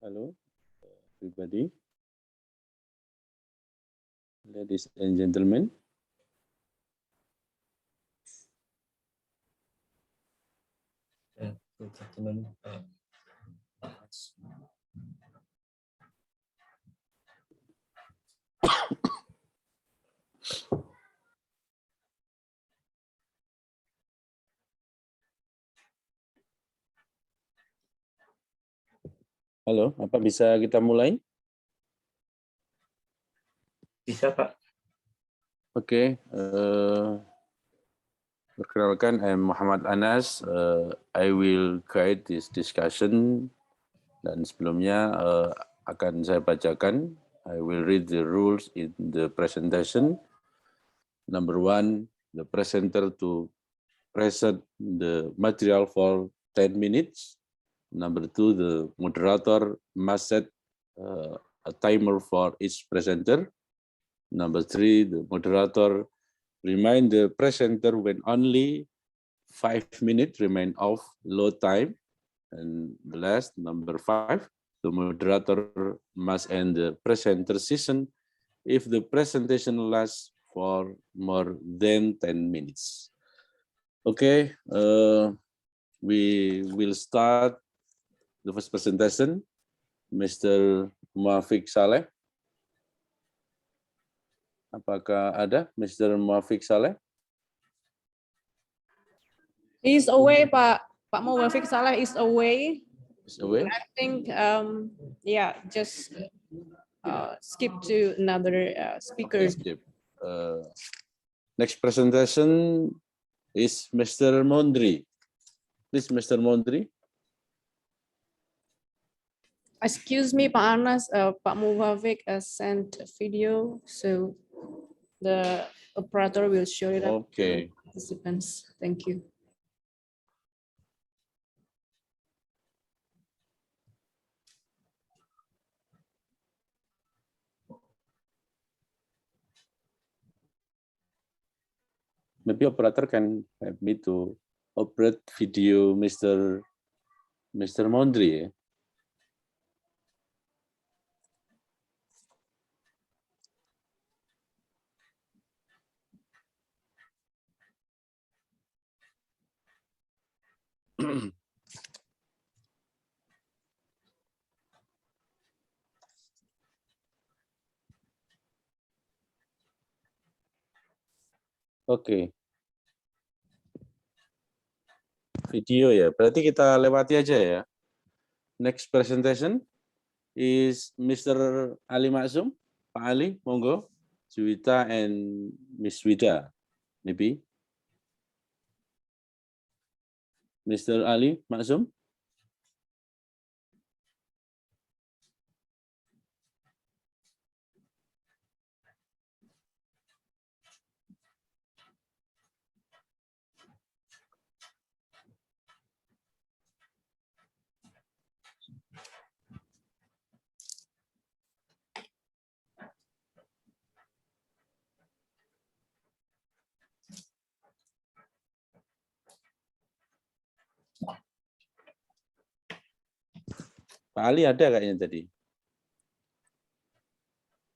Hello, everybody, ladies and gentlemen. Halo, apa bisa kita mulai? Bisa, Pak. Oke, perkenalkan, I'm Muhammad Anas. I will guide this discussion. Dan sebelumnya akan saya bacakan. I will read the rules in the presentation. Number 1, the presenter to present the material for 10 minutes. Number 2, the moderator must set a timer for each presenter. Number 3, the moderator remind the presenter when only 5 minutes remain of load time. And the last, number 5, the moderator must end the presenter session if the presentation lasts for more than 10 minutes. Okay, we will start the first presentation. Mr. Muafiq Saleh. Apakah ada Mr. Muafiq Saleh? He's away, Pak. Pak Muafiq Saleh is away. Is away? I think, yeah, just skip to another speaker. Okay, next presentation is Mr. Mondri. Please, Mr. Mondri. Excuse me, Pak Anas, Pak Muafiq sent a video, so the operator will show it up Okay. to participants. Thank you. Maybe operator can help me to operate video Mr. Mondri. Oke. Video ya, berarti kita lewati aja ya. Next presentation is Mr. Ali Maksum. Pak Ali, monggo. Juwita and Miss Wida, maybe. Mr. Ali Maksum. Pak Ali ada kayaknya tadi.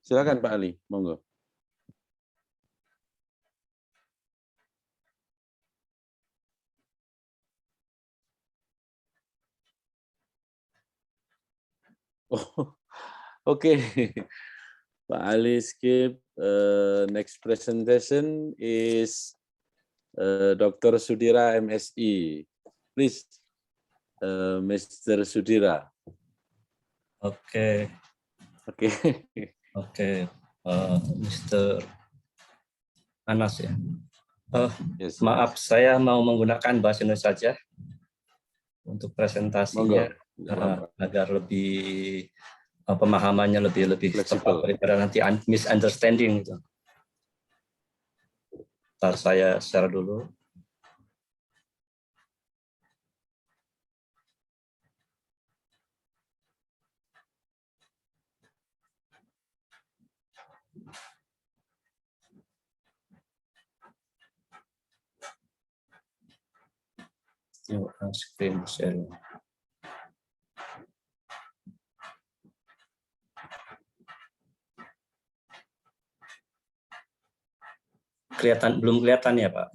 Silakan Pak Ali, monggo. Oh, oke. Pak Ali skip. Next presentation is Dr. Sudira MSI. Please, Mr. Sudira. Oke. Oke. Oke, Mr. Anas ya. Yes. Maaf, saya mau menggunakan bahasa Indonesia saja untuk presentasinya agar lebih pemahamannya lebih tepat daripada nanti misunderstanding gitu. Ntar saya share dulu. Screen sharing. belum kelihatan ya Pak?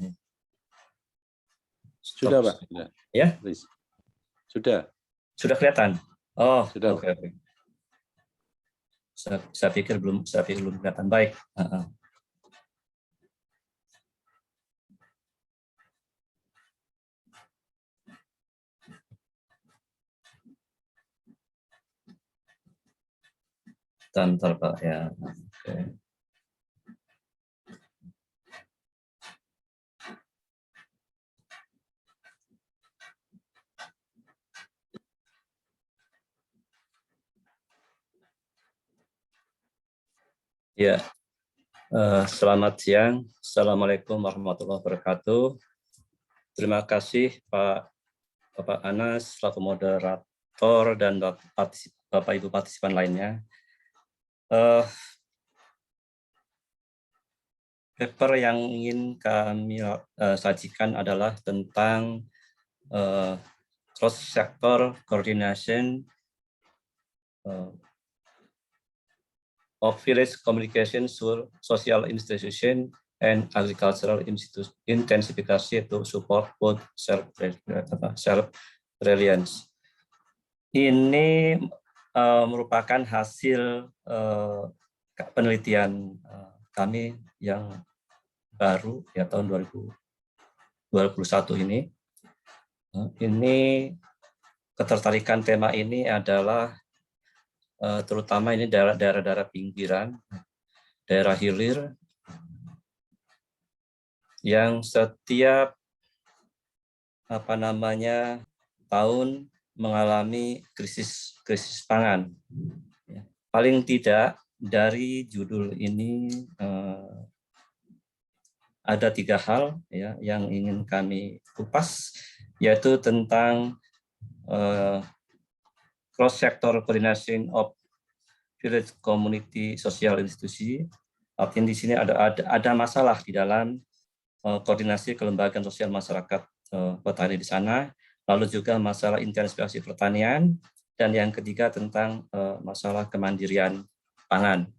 Sudah Pak. Ya? Please. Sudah. Sudah kelihatan? Oh, sudah. Oke. Saya pikir belum kelihatan. Baik. Bentar Pak ya. Oke. Ya, selamat siang. Assalamualaikum warahmatullahi wabarakatuh. Terima kasih Bapak Anas, selaku moderator dan Bapak Ibu partisipan lainnya. Paper yang ingin kami sajikan adalah tentang cross-sector coordination of village communication, social institution, and agricultural intensifikasi to support both self-reliance. Ini merupakan hasil penelitian kami yang baru ya tahun 2021 ini. Ini ketertarikan tema ini adalah terutama ini daerah-daerah pinggiran, daerah hilir yang setiap tahun mengalami krisis pangan. Paling tidak dari judul ini ada 3 hal ya yang ingin kami kupas, yaitu tentang cross-sector coordination of village community social institusi. Artinya di sini ada masalah di dalam koordinasi kelembagaan sosial masyarakat petani di sana, lalu juga masalah intensifikasi pertanian, dan yang ketiga tentang masalah kemandirian pangan.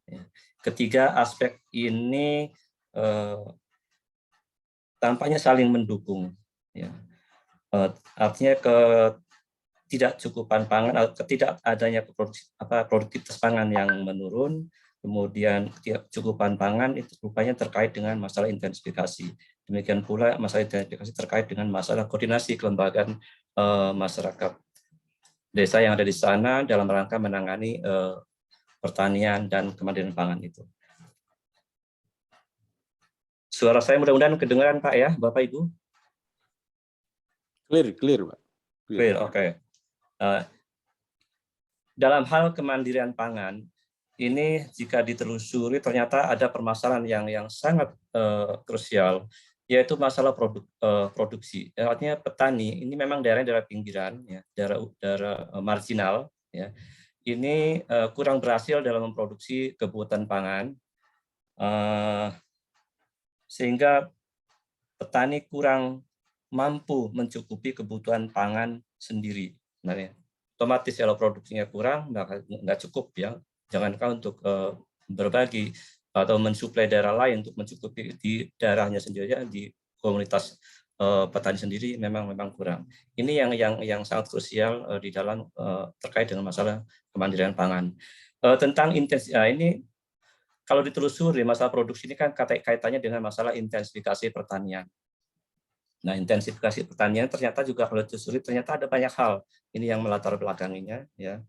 Ketiga aspek ini tampaknya saling mendukung. Artinya ketidakcukupan pangan atau ketidakadanya produktivitas pangan yang menurun, kemudian ketidakcukupan pangan itu rupanya terkait dengan masalah intensifikasi. Demikian pula masalah intensifikasi terkait dengan masalah koordinasi kelembagaan masyarakat desa yang ada di sana dalam rangka menangani pertanian dan kemandirian pangan itu. Suara saya mudah-mudahan kedengaran Pak ya, Bapak Ibu? Clear Pak. Clear, oke. Dalam hal kemandirian pangan, ini jika ditelusuri ternyata ada permasalahan yang sangat krusial, yaitu masalah produksi. Artinya petani ini memang daerah pinggiran, ya, daerah marginal, ya. Ini kurang berhasil dalam memproduksi kebutuhan pangan, sehingga petani kurang mampu mencukupi kebutuhan pangan sendiri. Sebenarnya, otomatis kalau produksinya kurang, nggak cukup ya. Jangankan untuk berbagi atau mensuplai daerah lain untuk mencukupi di daerahnya sendiri, di komunitas petani sendiri memang kurang. Ini yang sangat krusial di dalam terkait dengan masalah kemandirian pangan. Tentang intensitas ini, kalau ditelusuri masalah produksi ini kan kaitannya dengan masalah intensifikasi pertanian. Nah, intensifikasi pertanian ternyata juga kalau ditelusuri ternyata ada banyak hal ini yang melatar belakanginya, ya.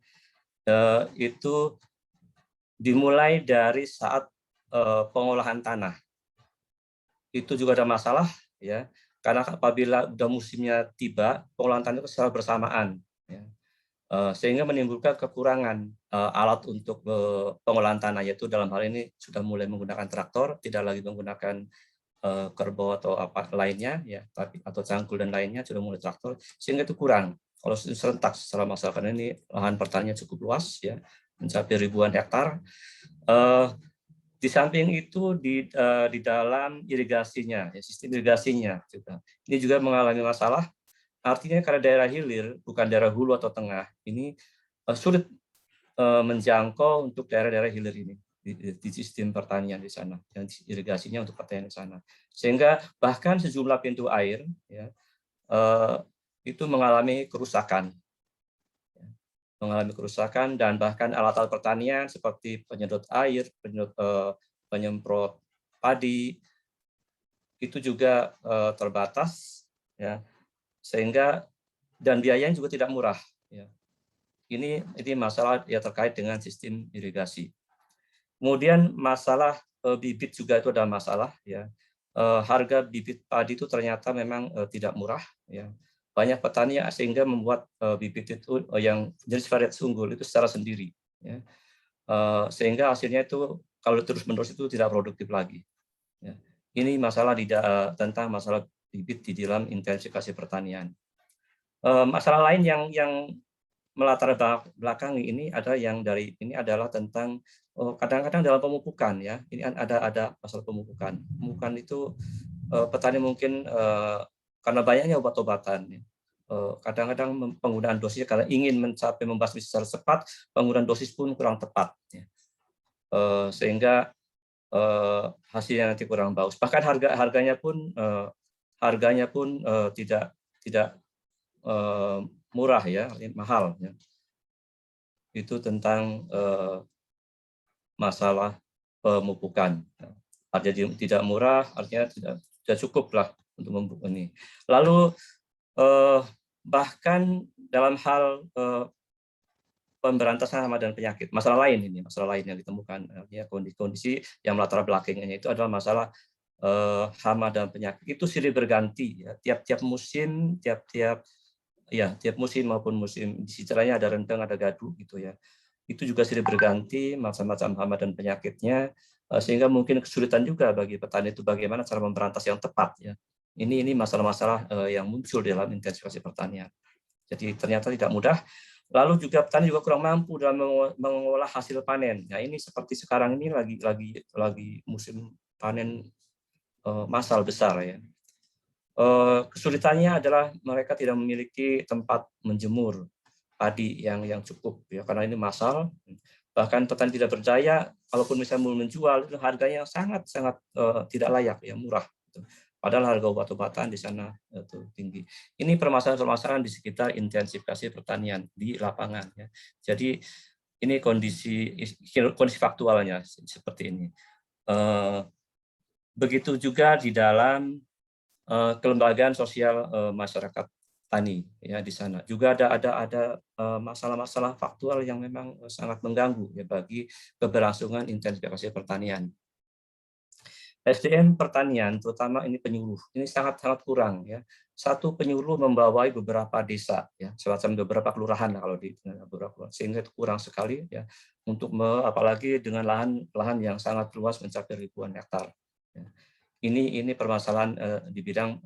Itu dimulai dari saat pengolahan tanah. Itu juga ada masalah, ya, karena apabila udah musimnya tiba, pengolahan tanah itu secara bersamaan, ya. Sehingga menimbulkan kekurangan alat untuk pengolahan tanah, yaitu dalam hal ini sudah mulai menggunakan traktor, tidak lagi menggunakan kerbau atau apa lainnya, ya, atau cangkul dan lainnya, sudah mulai traktor, sehingga itu kurang. Kalau serentak secara masyarakat ini lahan pertanian cukup luas, ya, mencapai ribuan hektar. Di samping itu di dalam irigasinya, ya, sistem irigasinya juga ini juga mengalami masalah. Artinya karena daerah hilir bukan daerah hulu atau tengah, ini sulit menjangkau untuk daerah-daerah hilir ini. di sistem pertanian di sana, dan irigasinya untuk pertanian di sana. Sehingga bahkan sejumlah pintu air ya, itu mengalami kerusakan. Dan bahkan alat-alat pertanian seperti penyedot air, penyemprot padi itu juga terbatas ya, sehingga dan biayanya juga tidak murah ya. Ini masalah ya terkait dengan sistem irigasi. Kemudian masalah bibit juga itu ada masalah ya. Harga bibit padi itu ternyata memang tidak murah ya. Banyak petani sehingga membuat bibit itu yang jenis varietas unggul itu secara sendiri ya. Sehingga hasilnya itu kalau terus-menerus itu tidak produktif lagi ya. Ini masalah tentang masalah bibit di dalam intensifikasi pertanian. Masalah lain yang melatar belakangi ini adalah tentang kadang-kadang dalam pemupukan ya. Ini ada masalah pemupukan. Pemupukan itu petani mungkin karena banyaknya obat-obatan ya. Kadang-kadang penggunaan dosisnya karena ingin mencapai membasmi secara cepat, penggunaan dosis pun kurang tepat ya. Sehingga hasilnya nanti kurang bagus. Bahkan harganya pun tidak murah ya, mahal ya. Itu tentang masalah pemupukan. Artinya tidak murah, artinya tidak cukup lah untuk memupuk ini. Lalu bahkan dalam hal pemberantasan hama dan penyakit, masalah lain yang ditemukan, ya, kondisi yang melatar belakangnya itu adalah masalah hama dan penyakit itu silih berganti ya, tiap musim, tiap musim maupun musim, istilahnya ada rendang, ada gadu gitu ya. Itu juga silih berganti macam-macam hama dan penyakitnya, sehingga mungkin kesulitan juga bagi petani itu bagaimana cara memberantas yang tepat ya. Ini masalah-masalah yang muncul dalam intensifikasi pertanian. Jadi ternyata tidak mudah. Lalu juga petani juga kurang mampu dalam mengolah hasil panen. Nah, ini seperti sekarang ini lagi musim panen massal besar ya. Kesulitannya adalah mereka tidak memiliki tempat menjemur padi yang cukup ya, karena ini massal. Bahkan petani tidak berdaya, kalaupun misalnya mau menjual itu harganya sangat tidak layak ya, murah. Padahal harga obat-obatan di sana itu tinggi. Ini permasalahan-permasalahan di sekitar intensifikasi pertanian di lapangan ya. Jadi ini kondisi faktualnya seperti ini. Begitu juga di dalam kelembagaan sosial masyarakat tani ya di sana juga ada masalah-masalah faktual yang memang sangat mengganggu ya bagi keberlangsungan intensifikasi pertanian. SDM pertanian terutama ini penyuluh ini sangat kurang ya. Satu penyuluh membawai beberapa desa ya, semacam beberapa kelurahan kalau di beberapa, sehingga itu kurang sekali ya untuk apalagi dengan lahan yang sangat luas mencapai ribuan hektar. Ya. Ini permasalahan di bidang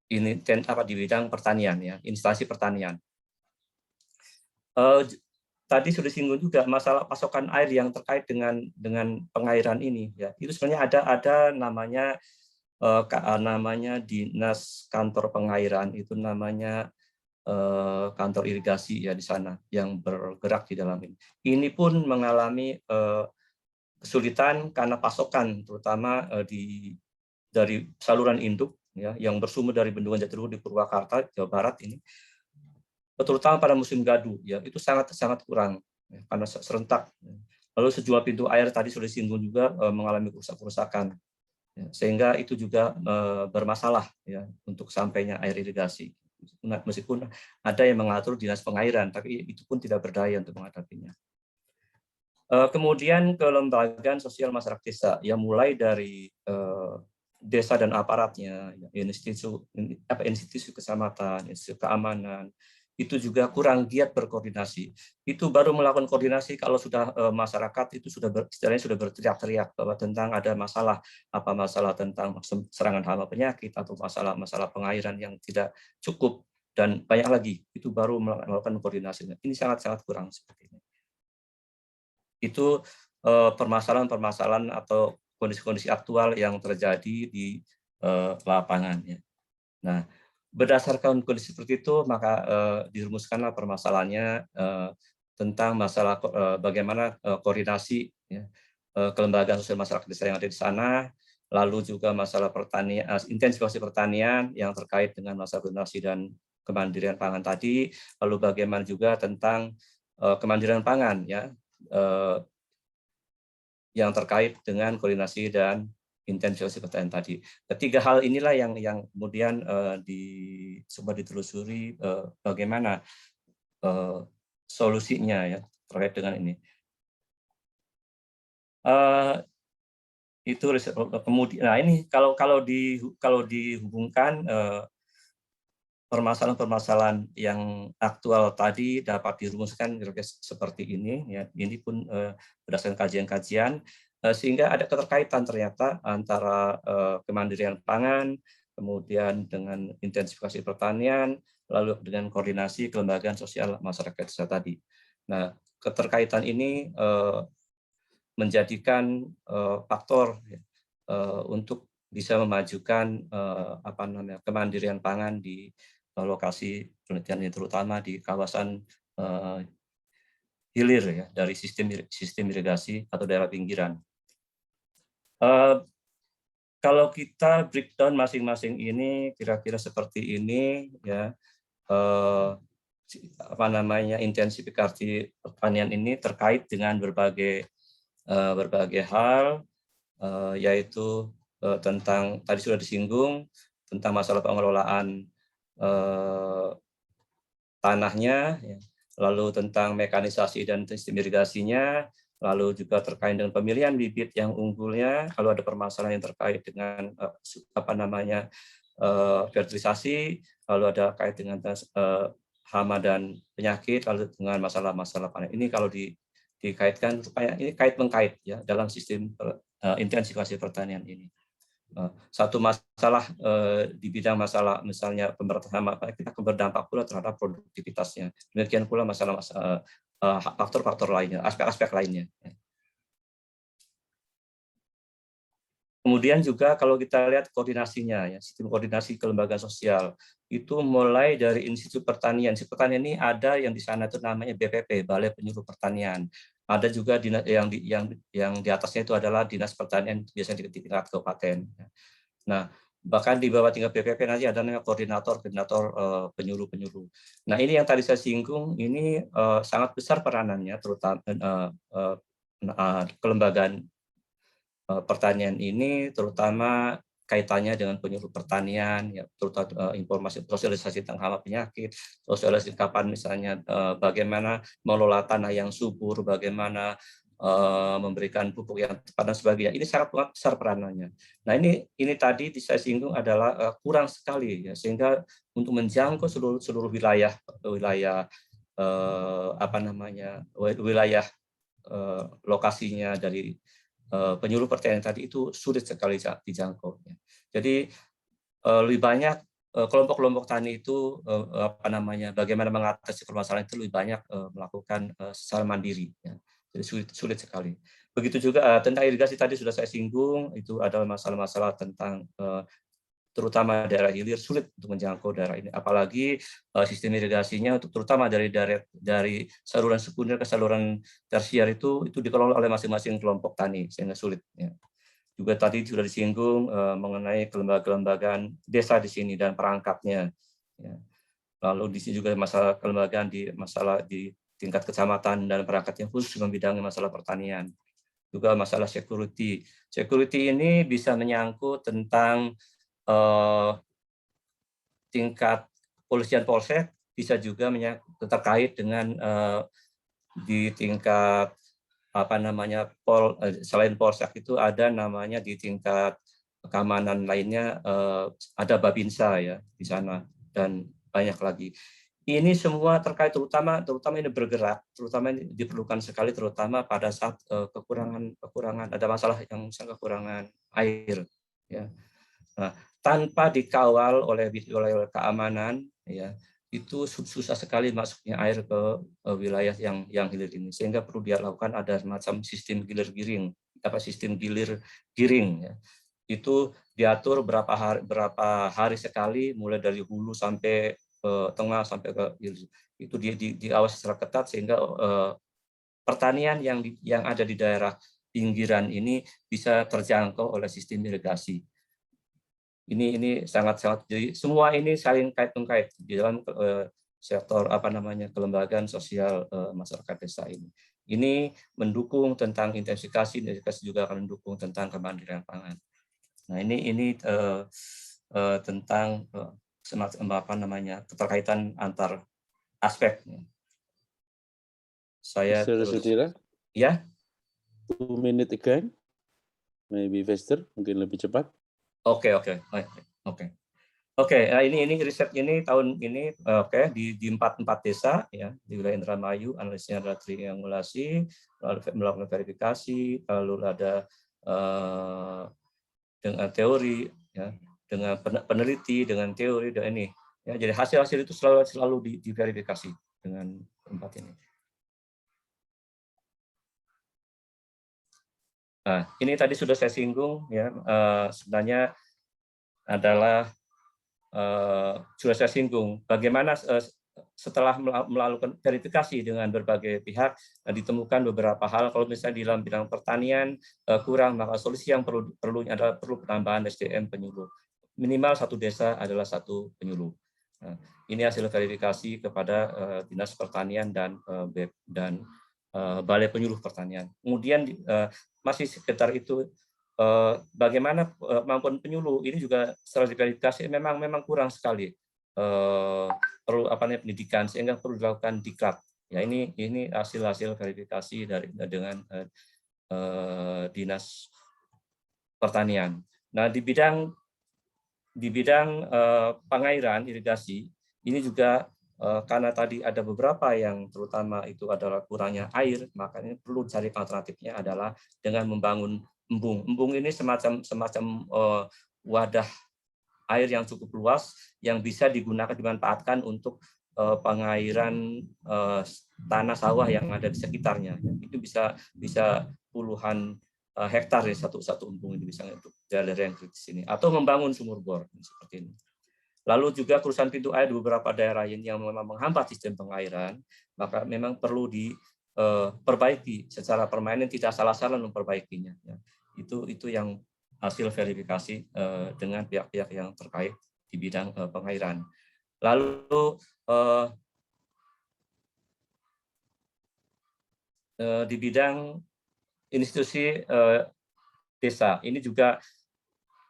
di bidang pertanian ya, instansi pertanian. Tadi sudah disinggung juga masalah pasokan air yang terkait dengan pengairan ini ya. Itu sebenarnya ada namanya dinas kantor pengairan, itu namanya kantor irigasi ya di sana yang bergerak di dalam ini. Ini pun mengalami kesulitan karena pasokan terutama dari saluran induk ya yang bersumber dari Bendungan Jatiluhur di Purwakarta, Jawa Barat ini, terutama pada musim gadu ya itu sangat kurang ya, karena serentak. Lalu sejumlah pintu air tadi sudah disinggung juga mengalami kerusakan ya, sehingga itu juga bermasalah ya untuk sampainya air irigasi. Meskipun ada yang mengatur dinas pengairan, tapi itu pun tidak berdaya untuk menghadapinya. Kemudian kelembagaan sosial masyarakat desa yang mulai dari desa dan aparatnya, institusi kecamatan, institusi keamanan, itu juga kurang giat berkoordinasi. Itu baru melakukan koordinasi kalau sudah masyarakat itu sudah berteriak-teriak bahwa tentang ada masalah tentang serangan hama penyakit atau masalah pengairan yang tidak cukup dan banyak lagi, itu baru melakukan koordinasinya. Ini sangat kurang seperti ini. Itu permasalahan atau kondisi-kondisi aktual yang terjadi di lapangan. Ya. Nah, berdasarkan kondisi seperti itu, maka dirumuskanlah permasalahannya tentang masalah bagaimana koordinasi ya, kelembagaan sosial masyarakat desa yang ada di sana, lalu juga masalah pertanian, intensifikasi pertanian yang terkait dengan masalah koordinasi dan kemandirian pangan tadi, lalu bagaimana juga tentang kemandirian pangan ya, yang terkait dengan koordinasi dan intensifikasi pertanian tadi. Ketiga hal inilah yang kemudian coba ditelusuri bagaimana solusinya ya terkait dengan ini. Itu kemudian, nah ini kalau dihubungkan permasalahan-permasalahan yang aktual tadi dapat dirumuskan seperti ini ya, ini pun berdasarkan kajian-kajian sehingga ada keterkaitan ternyata antara kemandirian pangan, kemudian dengan intensifikasi pertanian, lalu dengan koordinasi kelembagaan sosial masyarakat desa tadi. Nah, keterkaitan ini menjadikan faktor untuk bisa memajukan kemandirian pangan di lokasi penelitian ini, terutama di kawasan hilir ya, dari sistem irigasi atau daerah pinggiran. Kalau kita breakdown masing-masing ini kira-kira seperti ini ya, intensifikasi pertanian ini terkait dengan berbagai hal, yaitu tentang tadi sudah disinggung tentang masalah pengelolaan tanahnya, ya, lalu tentang mekanisasi dan sistem irigasinya, lalu juga terkait dengan pemilihan bibit yang unggulnya, kalau ada permasalahan yang terkait dengan fertilisasi, lalu ada kait dengan hama dan penyakit, lalu dengan masalah-masalah panen. Ini kalau dikaitkan supaya ini kait-mengkait ya dalam sistem intensifikasi pertanian ini. Satu masalah di bidang masalah misalnya pemberantasan hama kita berdampak pula terhadap produktivitasnya. Demikian pula masalah faktor-faktor lainnya, aspek-aspek lainnya. Kemudian juga kalau kita lihat koordinasinya, ya, sistem koordinasi kelembagaan sosial itu mulai dari Institut Pertanian. Institut Pertanian ini ada yang di sana itu namanya BPP, Balai Penyuluh Pertanian. Ada juga yang di atasnya itu adalah Dinas Pertanian, biasanya di tingkat kabupaten. Nah, bahkan di bawah tingkat BPP nanti ada namanya koordinator penyuluh. Nah, ini yang tadi saya singgung, ini sangat besar peranannya, terutama kelembagaan pertanian ini, terutama kaitannya dengan penyuluh pertanian, ya, terutama informasi sosialisasi tentang hama penyakit, sosialisasi kapan misalnya bagaimana mengelola tanah yang subur, bagaimana memberikan pupuk yang tepat dan sebagainya. Ini sangat besar peranannya. Nah, ini tadi saya singgung adalah kurang sekali ya, sehingga untuk menjangkau seluruh wilayah lokasinya dari penyuluh pertanian tadi itu sulit sekali dijangkau. Jadi lebih banyak kelompok-kelompok tani itu bagaimana mengatasi permasalahan itu lebih banyak melakukan secara mandiri. Ya. Jadi sulit sekali. Begitu juga tentang irigasi tadi sudah saya singgung, itu adalah masalah-masalah tentang terutama daerah hilir sulit untuk menjangkau daerah ini, apalagi sistem irigasinya untuk terutama dari saluran sekunder ke saluran tersier itu dikelola oleh masing-masing kelompok tani sehingga sulit. Ya. Juga tadi sudah disinggung mengenai kelembagaan desa di sini dan perangkatnya. Ya. Lalu di sini juga masalah kelembagaan masalah di tingkat kecamatan dan perangkatnya khusus membidangi masalah pertanian. Juga masalah security. Security ini bisa menyangkut tentang tingkat kepolisian polsek, bisa juga terkait dengan di tingkat selain polsek itu ada namanya di tingkat keamanan lainnya ada Babinsa ya di sana dan banyak lagi. Ini semua terkait terutama ini bergerak, terutama ini diperlukan sekali terutama pada saat kekurangan ada masalah yang misalnya kekurangan air ya. Nah, tanpa dikawal oleh keamanan ya itu susah sekali masuknya air ke wilayah yang hilir ini, sehingga perlu dilakukan ada semacam sistem gilir giring ya. Itu diatur berapa hari sekali mulai dari hulu sampai tengah sampai ke itu diawasi secara ketat sehingga pertanian yang ada di daerah pinggiran ini bisa terjangkau oleh sistem irigasi. Ini sangat-sangat, jadi semua ini saling kait-mengkait di dalam sektor kelembagaan sosial masyarakat desa ini. Ini mendukung tentang intensifikasi juga akan mendukung tentang kemandirian pangan. Nah, ini tentang semacam keterkaitan antar aspek. Saya Mr. Sudira, ya. 2 minutes again, maybe faster, mungkin lebih cepat. Oke. Ini riset ini tahun ini di 4 desa ya di wilayah Indramayu. Analisnya adalah triangulasi, lalu melakukan verifikasi, lalu ada dengan teori ya, dengan peneliti, dengan teori dan ini ya, jadi hasil-hasil itu selalu diverifikasi dengan tempat ini. Nah, ini tadi sudah saya singgung ya, sebenarnya adalah sudah saya singgung bagaimana setelah melakukan verifikasi dengan berbagai pihak ditemukan beberapa hal. Kalau misalnya di dalam bidang pertanian kurang, maka solusi yang perlu penambahan SDM penyuluh. Minimal 1 desa adalah 1 penyuluh. Nah, ini hasil verifikasi kepada Dinas Pertanian dan Balai Penyuluh Pertanian. Kemudian masih sekitar itu bagaimana kemampuan penyuluh ini juga setelah diverifikasi memang kurang sekali. Perlu pendidikan sehingga perlu dilakukan diklat. Ya, ini hasil verifikasi dengan Dinas Pertanian. Nah, di bidang pengairan irigasi ini juga karena tadi ada beberapa yang terutama itu adalah kurangnya air, makanya perlu cari alternatifnya adalah dengan membangun embung. Embung ini semacam wadah air yang cukup luas yang bisa dimanfaatkan untuk pengairan tanah sawah yang ada di sekitarnya. Itu bisa puluhan hektar ya satu embung ini misalnya untuk daerah yang kritis ini, atau membangun sumur bor seperti ini. Lalu juga kerusakan pintu air di beberapa daerah yang memang menghambat sistem pengairan, maka memang perlu diperbaiki secara permanen, tidak salah-salah memperbaikinya. Itu yang hasil verifikasi dengan pihak-pihak yang terkait di bidang pengairan. Lalu di bidang institusi desa ini juga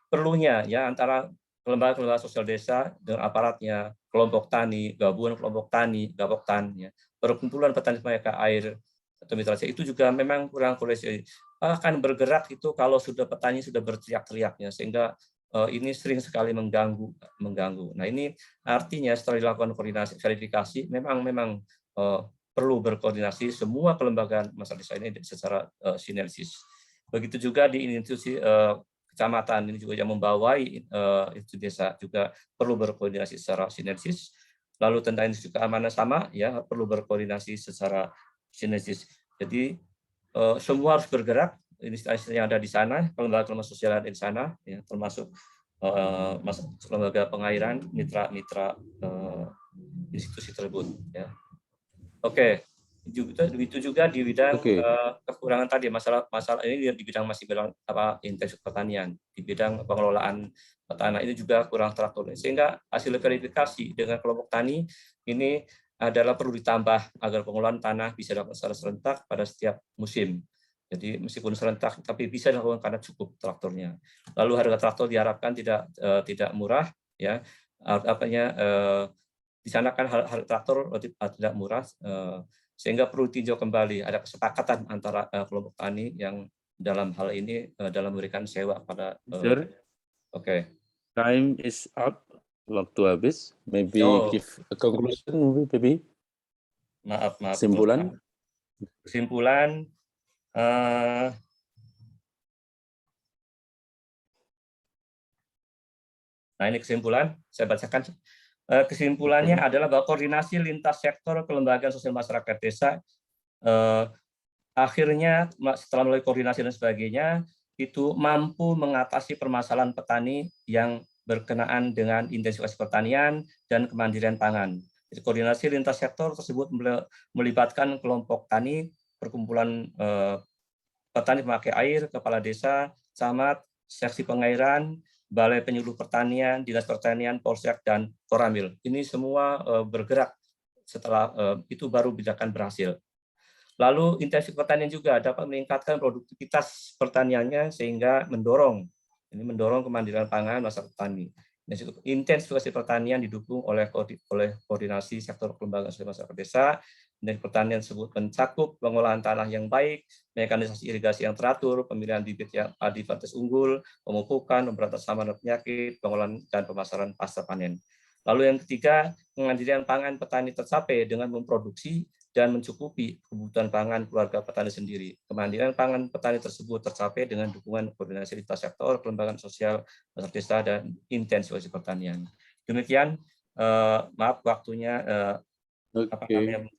perlunya ya antara lembaga-lembaga sosial desa dengan aparatnya, kelompok tani, gabungan kelompok tani, gaboktan, ya, perkumpulan petani mereka air atau mitra itu juga memang kurang koordinasi. Akan bergerak itu kalau petani sudah berteriak-teriaknya, sehingga ini sering sekali mengganggu. Nah, ini artinya setelah dilakukan koordinasi verifikasi memang perlu berkoordinasi semua kelembagaan masyarakat desa ini secara sinergis. Begitu juga di institusi kecamatan ini juga yang membawai institusi desa juga perlu berkoordinasi secara sinergis. Lalu tentang institusi keamanan sama ya perlu berkoordinasi secara sinergis. Jadi semua harus bergerak, institusi yang ada di sana, lembaga sosial yang ada di sana, ya, termasuk lembaga pengairan, mitra-mitra institusi tersebut. Ya. Oke. Itu juga di bidang kekurangan tadi masalah ini di bidang intensitas pertanian, di bidang pengelolaan tanah ini juga kurang teratur, sehingga hasil verifikasi dengan kelompok tani ini adalah perlu ditambah agar pengelolaan tanah bisa dilakukan secara serentak pada setiap musim. Jadi meskipun serentak tapi bisa dilakukan karena cukup traktornya. Lalu harga traktor diharapkan tidak murah, ya. Di sana kan harga traktor tidak murah. Sehingga perlu tinjau kembali ada kesepakatan antara kelompok tani yang dalam hal ini dalam memberikan sewa pada Time is up, waktu habis. Maybe give a conclusion, maybe. Maaf. Kesimpulan nah ini kesimpulan saya bacakan. Kesimpulannya adalah bahwa koordinasi lintas sektor kelembagaan sosial masyarakat desa akhirnya setelah melalui koordinasi dan sebagainya itu mampu mengatasi permasalahan petani yang berkenaan dengan intensifikasi pertanian dan kemandirian pangan. Jadi, koordinasi lintas sektor tersebut melibatkan kelompok tani, perkumpulan petani pemakai air, kepala desa, camat, seksi pengairan, balai penyuluh pertanian, dinas pertanian, polsek, dan koramil. Ini semua bergerak. Setelah itu baru bijakan berhasil. Lalu intensifikasi pertanian juga dapat meningkatkan produktivitas pertaniannya sehingga mendorong kemandirian pangan masyarakat petani. Intensifikasi pertanian didukung oleh koordinasi sektor kelembagaan sosial masyarakat desa. Dari pertanian tersebut mencakup pengolahan tanah yang baik, mekanisasi irigasi yang teratur, pemilihan bibit yang padi varietas unggul, pemupukan, pemberantasan hama dan penyakit, pengolahan dan pemasaran pasca panen. Lalu yang ketiga, kemandirian pangan petani tercapai dengan memproduksi dan mencukupi kebutuhan pangan keluarga petani sendiri. Kemandirian pangan petani tersebut tercapai dengan dukungan koordinasi lintas sektor, kelembagaan sosial, masyarakat desa, dan intensifikasi pertanian. Demikian, maaf waktunya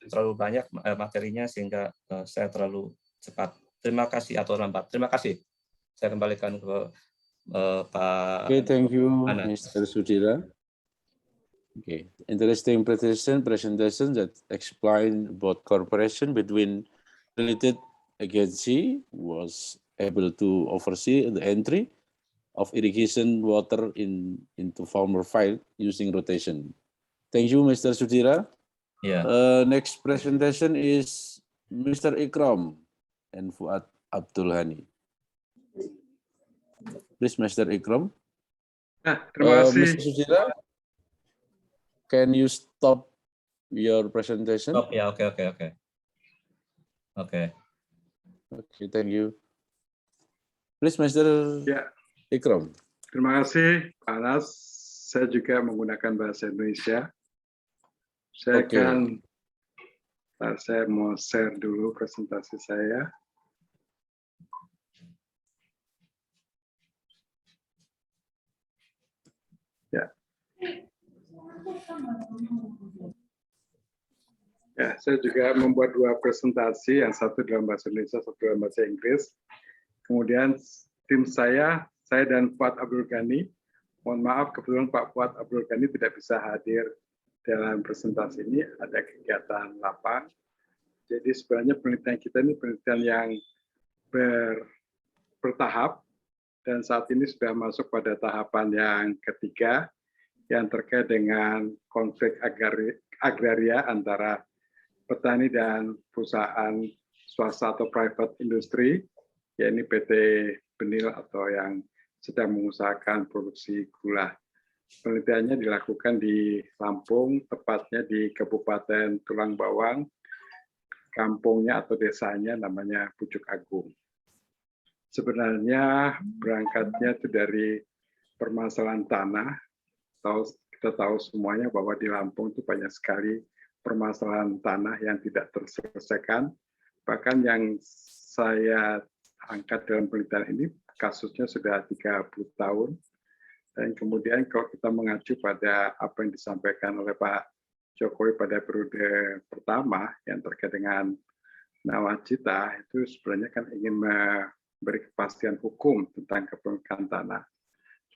terlalu banyak materinya sehingga saya terlalu cepat. Terima kasih atau lambat. Terima kasih. Saya kembalikan ke Pak. Okay, thank you, Mr. Sudira. Okay, interesting presentation that explain about cooperation between related agency was able to oversee the entry of irrigation water into farmer field using rotation. Thank you, Mr. Sudira. Yeah. Next presentation is Mr. Ikram and Fuad Abdul Hani. Please, Mr. Ikram. Terima kasih. Mr. Sudira, can you stop your presentation? Stop, ya, oke. Okay, thank you. Please, Mr. Ikram. Terima kasih, Pak Anas. Saya juga menggunakan bahasa Indonesia. Saya mau share dulu presentasi saya. Ya, saya juga membuat dua presentasi, yang satu dalam bahasa Indonesia, satu dalam bahasa Inggris. Kemudian tim saya dan Fuad Abdul Ghani, mohon maaf kebetulan Pak Fuad Abdul Ghani tidak bisa hadir dalam presentasi ini, ada kegiatan lapang. Jadi sebenarnya penelitian kita ini penelitian yang bertahap, dan saat ini sudah masuk pada tahapan yang ketiga, yang terkait dengan konflik agraria antara petani dan perusahaan swasta atau private industry, yaitu PT Benil atau yang sedang mengusahakan produksi gula. Penelitiannya dilakukan di Lampung, tepatnya di Kabupaten Tulang Bawang, kampungnya atau desanya namanya Pucuk Agung. Sebenarnya berangkatnya itu dari permasalahan tanah. Kita tahu semuanya bahwa di Lampung itu banyak sekali permasalahan tanah yang tidak terselesaikan. Bahkan yang saya angkat dalam penelitian ini, kasusnya sudah 30 tahun. Dan kemudian kalau kita mengacu pada apa yang disampaikan oleh Pak Jokowi pada periode pertama yang terkait dengan nawacita, itu sebenarnya kan ingin memberi kepastian hukum tentang kepemilikan tanah.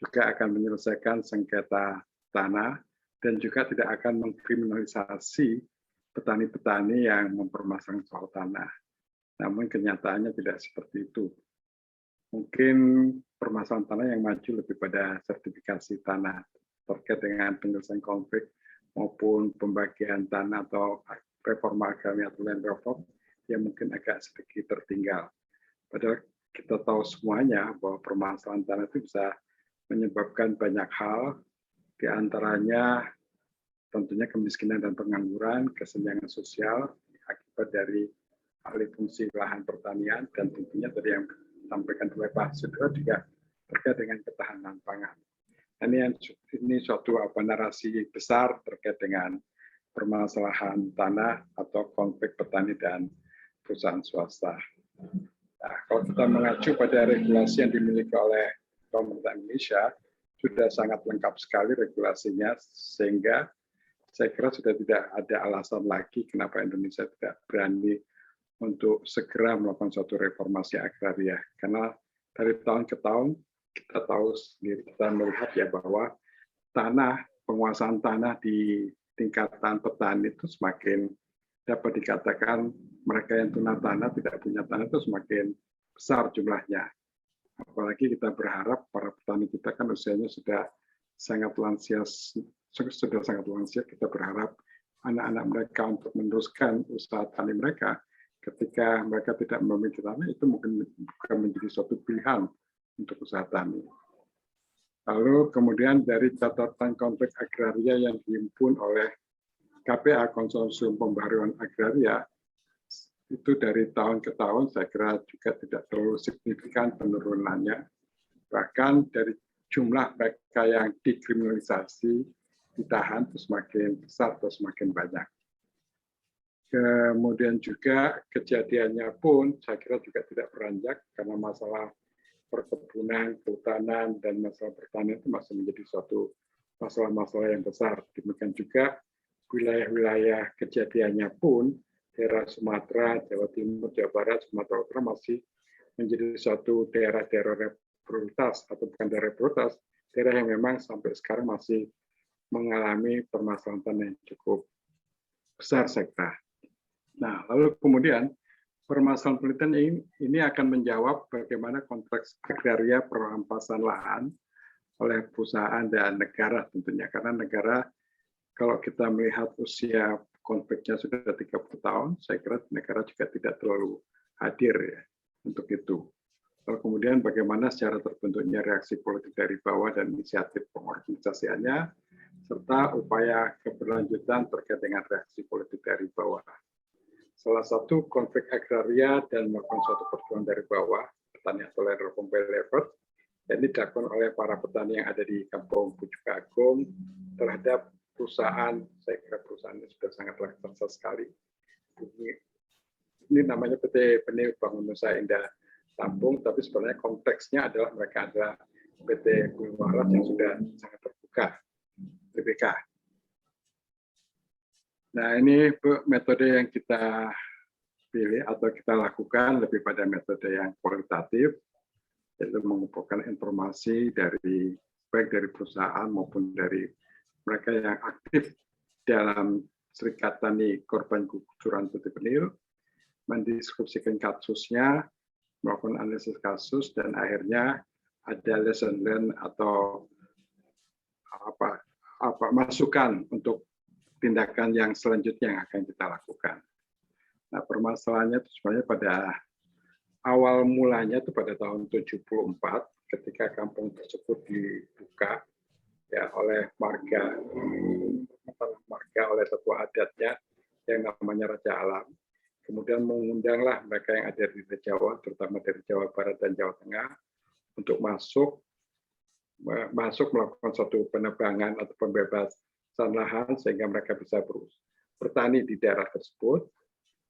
Juga akan menyelesaikan sengketa tanah, dan juga tidak akan mengkriminalisasi petani-petani yang mempermasalahkan soal tanah. Namun kenyataannya tidak seperti itu. Mungkin permasalahan tanah yang maju lebih pada sertifikasi tanah terkait dengan penyelesaian konflik maupun pembagian tanah atau reforma agraria atau land reform yang mungkin agak sedikit tertinggal. Padahal kita tahu semuanya bahwa permasalahan tanah itu bisa menyebabkan banyak hal, di antaranya tentunya kemiskinan dan pengangguran, kesenjangan sosial akibat dari alih fungsi lahan pertanian, dan tentunya tadi yang disampaikan oleh Pak Sudro juga terkait dengan ketahanan pangan. Ini suatu narasi besar terkait dengan permasalahan tanah atau konflik petani dan perusahaan swasta. Nah, kalau kita mengacu pada regulasi yang dimiliki oleh pemerintah Indonesia, sudah sangat lengkap sekali regulasinya, sehingga saya kira sudah tidak ada alasan lagi kenapa Indonesia tidak berani untuk segera melakukan suatu reformasi agraria. Karena dari tahun ke tahun kita tahu sendiri, kita melihat ya bahwa tanah, penguasaan tanah di tingkatan petani itu semakin dapat dikatakan mereka yang tunatanah tidak punya tanah itu semakin besar jumlahnya. Apalagi kita berharap para petani kita kan usianya sudah sangat lansia, kita berharap anak-anak mereka untuk meneruskan usaha tani mereka. Ketika mereka tidak memiliki tanah, itu mungkin bukan menjadi suatu pilihan untuk usaha tani. Lalu kemudian dari catatan kontrak agraria yang dihimpun oleh KPA, Konsorsium Pembaharuan Agraria, itu dari tahun ke tahun saya kira juga tidak terlalu signifikan penurunannya. Bahkan dari jumlah mereka yang dikriminalisasi, ditahan, itu semakin besar atau semakin banyak. Kemudian juga kejadiannya pun saya kira juga tidak beranjak karena masalah perkebunan, kehutanan, dan masalah pertanian itu masih menjadi suatu masalah-masalah yang besar. Demikian juga wilayah-wilayah kejadiannya pun daerah Sumatera, Jawa Timur, Jawa Barat, Sumatera Utara masih menjadi suatu daerah-daerah prioritas atau bukan daerah prioritas, daerah yang memang sampai sekarang masih mengalami permasalahan tanah yang cukup besar saya kira. Nah, lalu kemudian permasalahan penelitian ini akan menjawab bagaimana konteks agraria perampasan lahan oleh perusahaan dan negara tentunya. Karena negara, kalau kita melihat usia konfliknya sudah 30 tahun, saya kira negara juga tidak terlalu hadir ya untuk itu. Lalu kemudian bagaimana secara terbentuknya reaksi politik dari bawah dan inisiatif pengorganisasiannya, serta upaya keberlanjutan terkait dengan reaksi politik dari bawah. Salah satu konflik agraria dan melakukan suatu perjuangan dari bawah, petani atau level effort, yang dilakukan oleh para petani yang ada di Kampung Pucuk Agung terhadap perusahaan, saya kira perusahaan ini sudah sangat raksasa sekali. Ini namanya PT Penil Bangun Nusa Indah Lampung, tapi sebenarnya konteksnya adalah mereka adalah PT Bumi Waras yang sudah sangat terbuka, PBK. Nah, ini metode yang kita pilih atau kita lakukan lebih pada metode yang kualitatif, yaitu mengumpulkan informasi dari baik dari perusahaan maupun dari mereka yang aktif dalam Serikat Tani Korban Guguran PT Penil, mendiskusikan kasusnya, melakukan analisis kasus, dan akhirnya ada lesson learned atau masukan untuk tindakan yang selanjutnya yang akan kita lakukan. Nah, permasalahannya itu sebenarnya pada awal mulanya itu pada tahun 74 ketika kampung tersebut dibuka ya oleh marga oleh tetua adatnya yang namanya Raja Alam. Kemudian mengundanglah mereka yang ada di Jawa, terutama dari Jawa Barat dan Jawa Tengah, untuk masuk melakukan suatu penebangan atau pembebasan lahan sehingga mereka bisa bertani di daerah tersebut.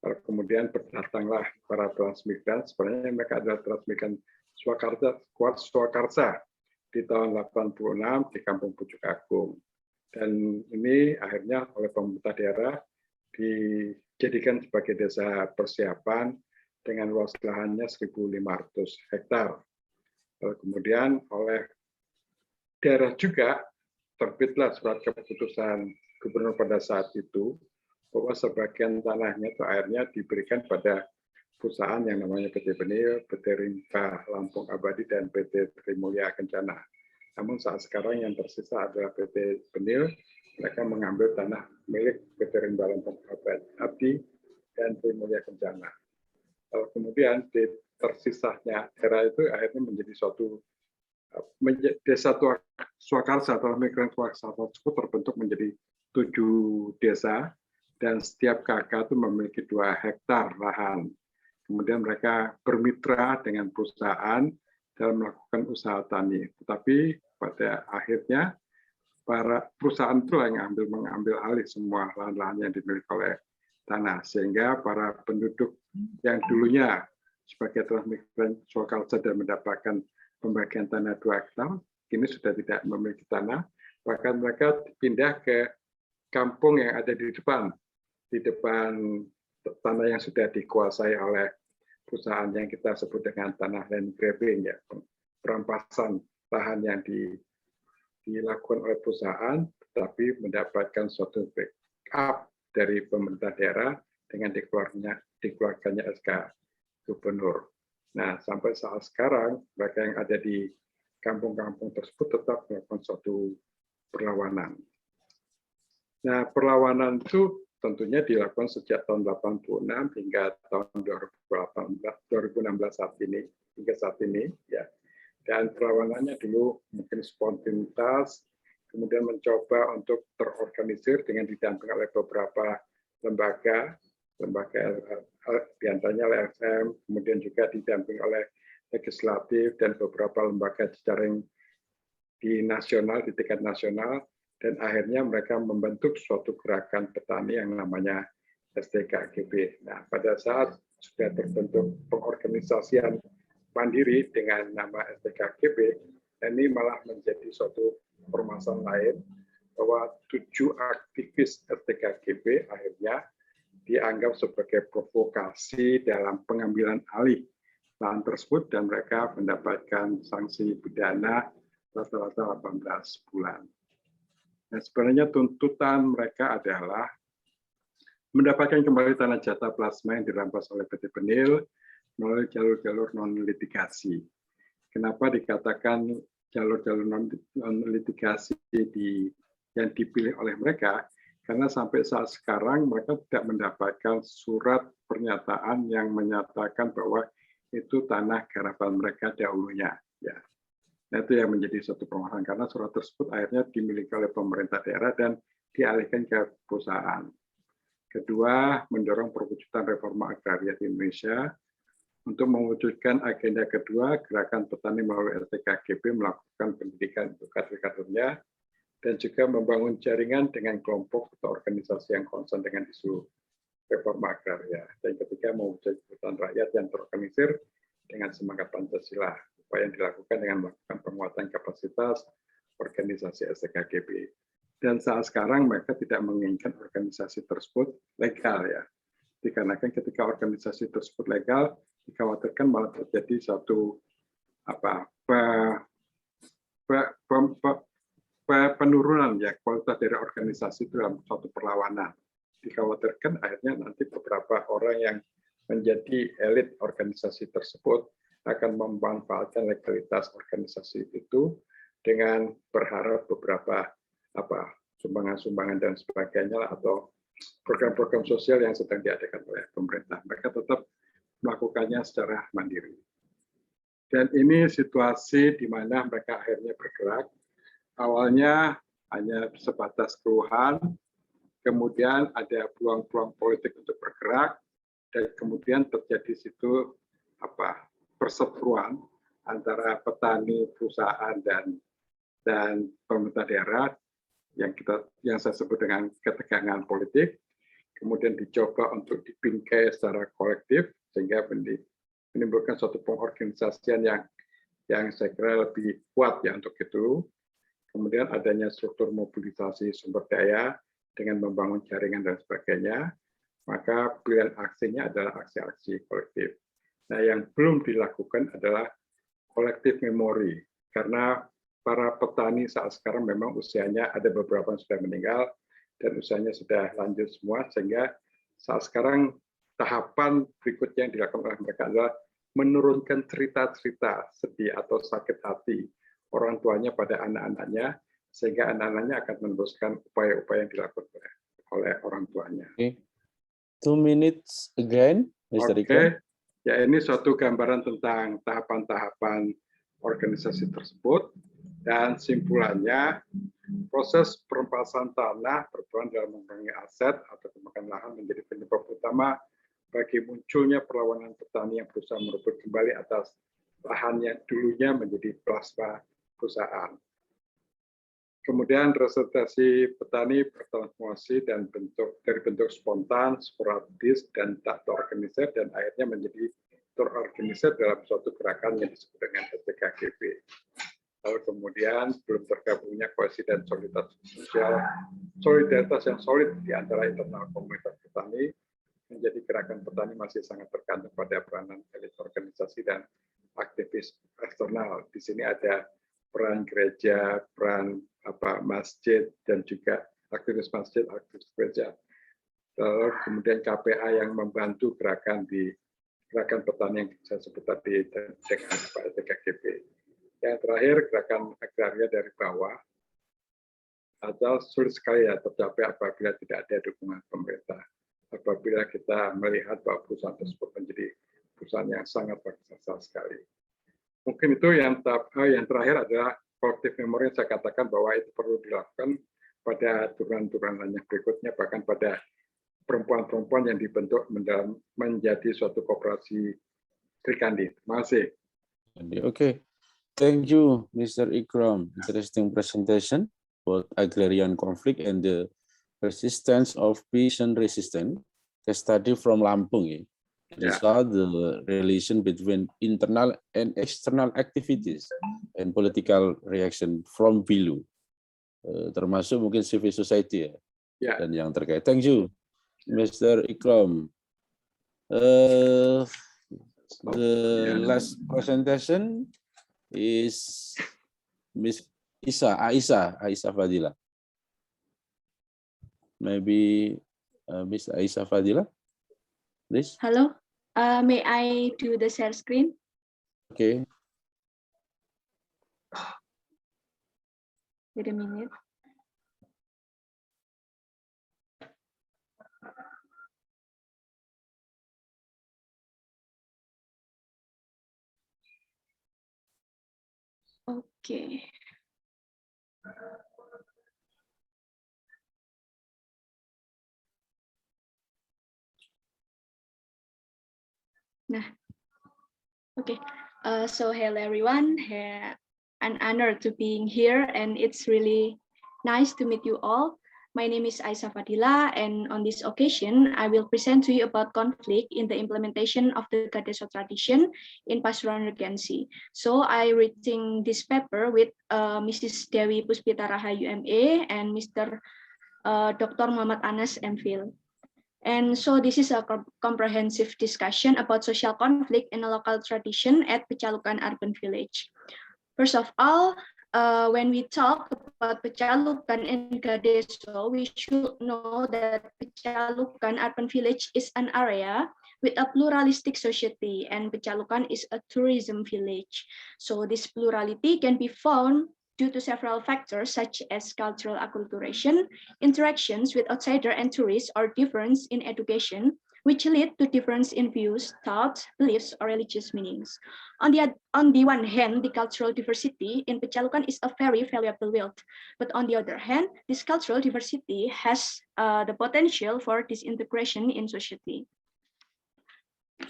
Lalu kemudian berdatanglah para transmigran, sebenarnya mereka adalah transmigran Swakarsa di tahun 86 di Kampung Pucuk Agung. Dan ini akhirnya oleh pemerintah daerah dijadikan sebagai desa persiapan dengan luas lahannya 1.500 hektar. Lalu kemudian oleh daerah juga terbitlah surat keputusan gubernur pada saat itu bahwa sebagian tanahnya itu akhirnya diberikan pada perusahaan yang namanya PT Penil, PT Rimba Lampung Abadi, dan PT Trimulya Kencana. Namun saat sekarang yang tersisa adalah PT Penil, mereka mengambil tanah milik PT Rimba Lampung Abadi dan Trimulya Kencana. Lalu kemudian di tersisanya daerah itu akhirnya menjadi suatu desa Swakarsa atau migran Swakarsa tersebut terbentuk menjadi 7 desa dan setiap kakak itu memiliki 2 hektar lahan. Kemudian mereka bermitra dengan perusahaan dalam melakukan usaha tani. Tetapi pada akhirnya para perusahaan itu yang mengambil alih semua lahan-lahan yang dimiliki oleh tanah, sehingga para penduduk yang dulunya sebagai transmigran Swakarsa dan mendapatkan pembagian tanah 2 hektar, kini sudah tidak memiliki tanah, bahkan mereka pindah ke kampung yang ada di depan tanah yang sudah dikuasai oleh perusahaan yang kita sebut dengan tanah land grabbing, ya, perampasan lahan yang dilakukan oleh perusahaan, tetapi mendapatkan suatu backup dari pemerintah daerah dengan dikeluarkannya SK Gubernur. Nah, sampai saat sekarang, mereka yang ada di kampung-kampung tersebut tetap melakukan suatu perlawanan. Nah, perlawanan itu tentunya dilakukan sejak tahun 86 hingga tahun 2016 saat ini, hingga saat ini, ya. Dan perlawanannya dulu mungkin spontanitas, kemudian mencoba untuk terorganisir dengan didampingi oleh beberapa lembaga diantaranya LSM, kemudian juga didampingi oleh legislatif dan beberapa lembaga jejaring di nasional, di tingkat nasional, dan akhirnya mereka membentuk suatu gerakan petani yang namanya STKGB. Nah, pada saat sudah terbentuk pengorganisasian mandiri dengan nama STKGB, ini malah menjadi suatu permasalahan lain bahwa 7 aktivis STKGB akhirnya dianggap sebagai provokasi dalam pengambilan alih lahan tersebut dan mereka mendapatkan sanksi pidana rata-rata 18 bulan. Nah, sebenarnya tuntutan mereka adalah mendapatkan kembali tanah jatah plasma yang dirampas oleh PT Penil melalui jalur-jalur non-litigasi. Kenapa dikatakan jalur-jalur non-litigasi yang dipilih oleh mereka? Karena sampai saat sekarang mereka tidak mendapatkan surat pernyataan yang menyatakan bahwa itu tanah garapan mereka dahulunya. Ya. Nah, itu yang menjadi suatu permasalahan karena surat tersebut akhirnya dimiliki oleh pemerintah daerah dan dialihkan ke perusahaan. Kedua, mendorong perwujudan reforma agraria di Indonesia. Untuk mewujudkan agenda kedua, Gerakan Petani melalui STKGB melakukan pendidikan untuk kader-kadernya dan juga membangun jaringan dengan kelompok atau organisasi yang konsen dengan isu reforma agraria. Dan ketiga, mewujudkan rakyat yang terorganisir dengan semangat Pancasila. Upaya yang dilakukan dengan melakukan penguatan kapasitas organisasi STKGB. Dan saat sekarang mereka tidak menginginkan organisasi tersebut legal, ya. Dikarenakan ketika organisasi tersebut legal, dikhawatirkan malah terjadi suatu penurunan ya kualitas dari organisasi itu dalam suatu perlawanan. Dikhawatirkan akhirnya nanti beberapa orang yang menjadi elit organisasi tersebut akan memanfaatkan legalitas organisasi itu dengan berharap beberapa sumbangan-sumbangan dan sebagainya atau program-program sosial yang sedang diadakan oleh pemerintah. Mereka tetap melakukannya secara mandiri. Dan ini situasi di mana mereka akhirnya bergerak. Awalnya hanya sebatas keluhan, kemudian ada peluang-peluang politik untuk bergerak, dan kemudian terjadi situ perseteruan antara petani, perusahaan dan pemerintah daerah yang saya sebut dengan ketegangan politik. Kemudian dicoba untuk dibingkai secara kolektif sehingga menimbulkan suatu pengorganisasian yang saya kira lebih kuat ya untuk itu. Kemudian adanya struktur mobilisasi sumber daya dengan membangun jaringan dan sebagainya, maka pilihan aksinya adalah aksi-aksi kolektif. Nah, yang belum dilakukan adalah kolektif memori karena para petani saat sekarang memang usianya ada beberapa yang sudah meninggal dan usianya sudah lanjut semua, sehingga saat sekarang tahapan berikutnya yang dilakukan oleh mereka adalah menurunkan cerita-cerita sedih atau sakit hati orang tuanya pada anak-anaknya, sehingga anak-anaknya akan meneruskan upaya-upaya yang dilakukan oleh orang tuanya. Okay. 2 minutes again, Mr. Riko. Ya, ini suatu gambaran tentang tahapan-tahapan organisasi tersebut. Dan simpulannya, proses perampasan tanah berperan dalam mengurangi aset atau kemakan lahan menjadi penyebab utama bagi munculnya perlawanan petani yang berusaha merebut kembali atas lahan yang dulunya menjadi plasma perusahaan. Kemudian representasi petani bertransformasi dan dari bentuk spontan, sporadis, dan tak terorganisir, dan akhirnya menjadi terorganisir dalam suatu gerakan yang disebut dengan STKGB. Lalu kemudian belum tergabungnya kohesi dan solidaritas yang solid di antara internal komunitas petani menjadi gerakan petani masih sangat tergantung pada peranan elit organisasi dan aktivis eksternal. Di sini ada peran gereja, peran masjid dan juga aktivis masjid, aktivis gereja. Lalu kemudian KPA yang membantu gerakan petani yang saya sebut tadi dengan TKGP. Yang terakhir gerakan agraria dari bawah. Atau sulit sekali ya tercapai apabila tidak ada dukungan pemerintah. Apabila kita melihat bahwa perusahaan tersebut menjadi perusahaan yang sangat raksasa sekali. Mungkin itu yang terakhir adalah collective memory yang saya katakan bahwa itu perlu dilakukan pada turunan-turunan yang berikutnya, bahkan pada perempuan-perempuan yang dibentuk menjadi suatu koperasi Trikandi. Terima kasih. Okay, thank you, Mr. Ikram. Interesting presentation about agrarian conflict and the resistance of peasant resistance. A study from Lampung. It's about the relation between internal and external activities and political reaction from below. Termasuk mungkin civil society dan yang terkait. Thank you, Mr. Ikram. The last presentation is Miss Aisyah Fadila. Maybe Miss Aisyah Fadila, please. Hello, may I do the share screen? Okay. Wait a minute. Okay. Nah, okay. So hello everyone. An honor to being here, and it's really nice to meet you all. My name is Aisyah Fadila, and on this occasion, I will present to you about conflict in the implementation of the Gadeso tradition in Pasuruan Regency. So I writing this paper with Mrs. Dewi Puspita Rahayu MA and Mr. Dr. Muhammad Anas MPhil. And so this is a comprehensive discussion about social conflict in a local tradition at Pecalukan Urban Village. First of all, when we talk about Pecalukan and Gadeso, we should know that Pecalukan Urban Village is an area with a pluralistic society, and Pecalukan is a tourism village. So this plurality can be found due to several factors such as cultural acculturation, interactions with outsider and tourists, or difference in education, which lead to difference in views, thoughts, beliefs, or religious meanings. On the one hand, the cultural diversity in Pecalukan is a very valuable wealth. But on the other hand, this cultural diversity has the potential for disintegration in society.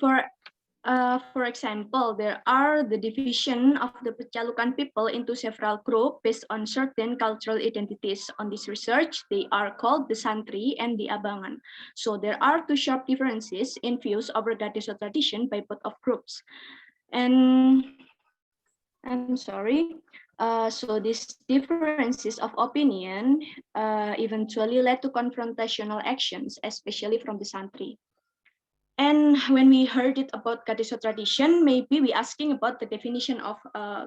For example, there are the division of the Pecalukan people into several groups based on certain cultural identities. On this research, they are called the Santri and the Abangan. So there are two sharp differences in views over Gadeso tradition by both of groups. And I'm sorry. So these differences of opinion eventually led to confrontational actions, especially from the Santri. And when we heard it about Gadeso tradition, maybe we asking about the definition of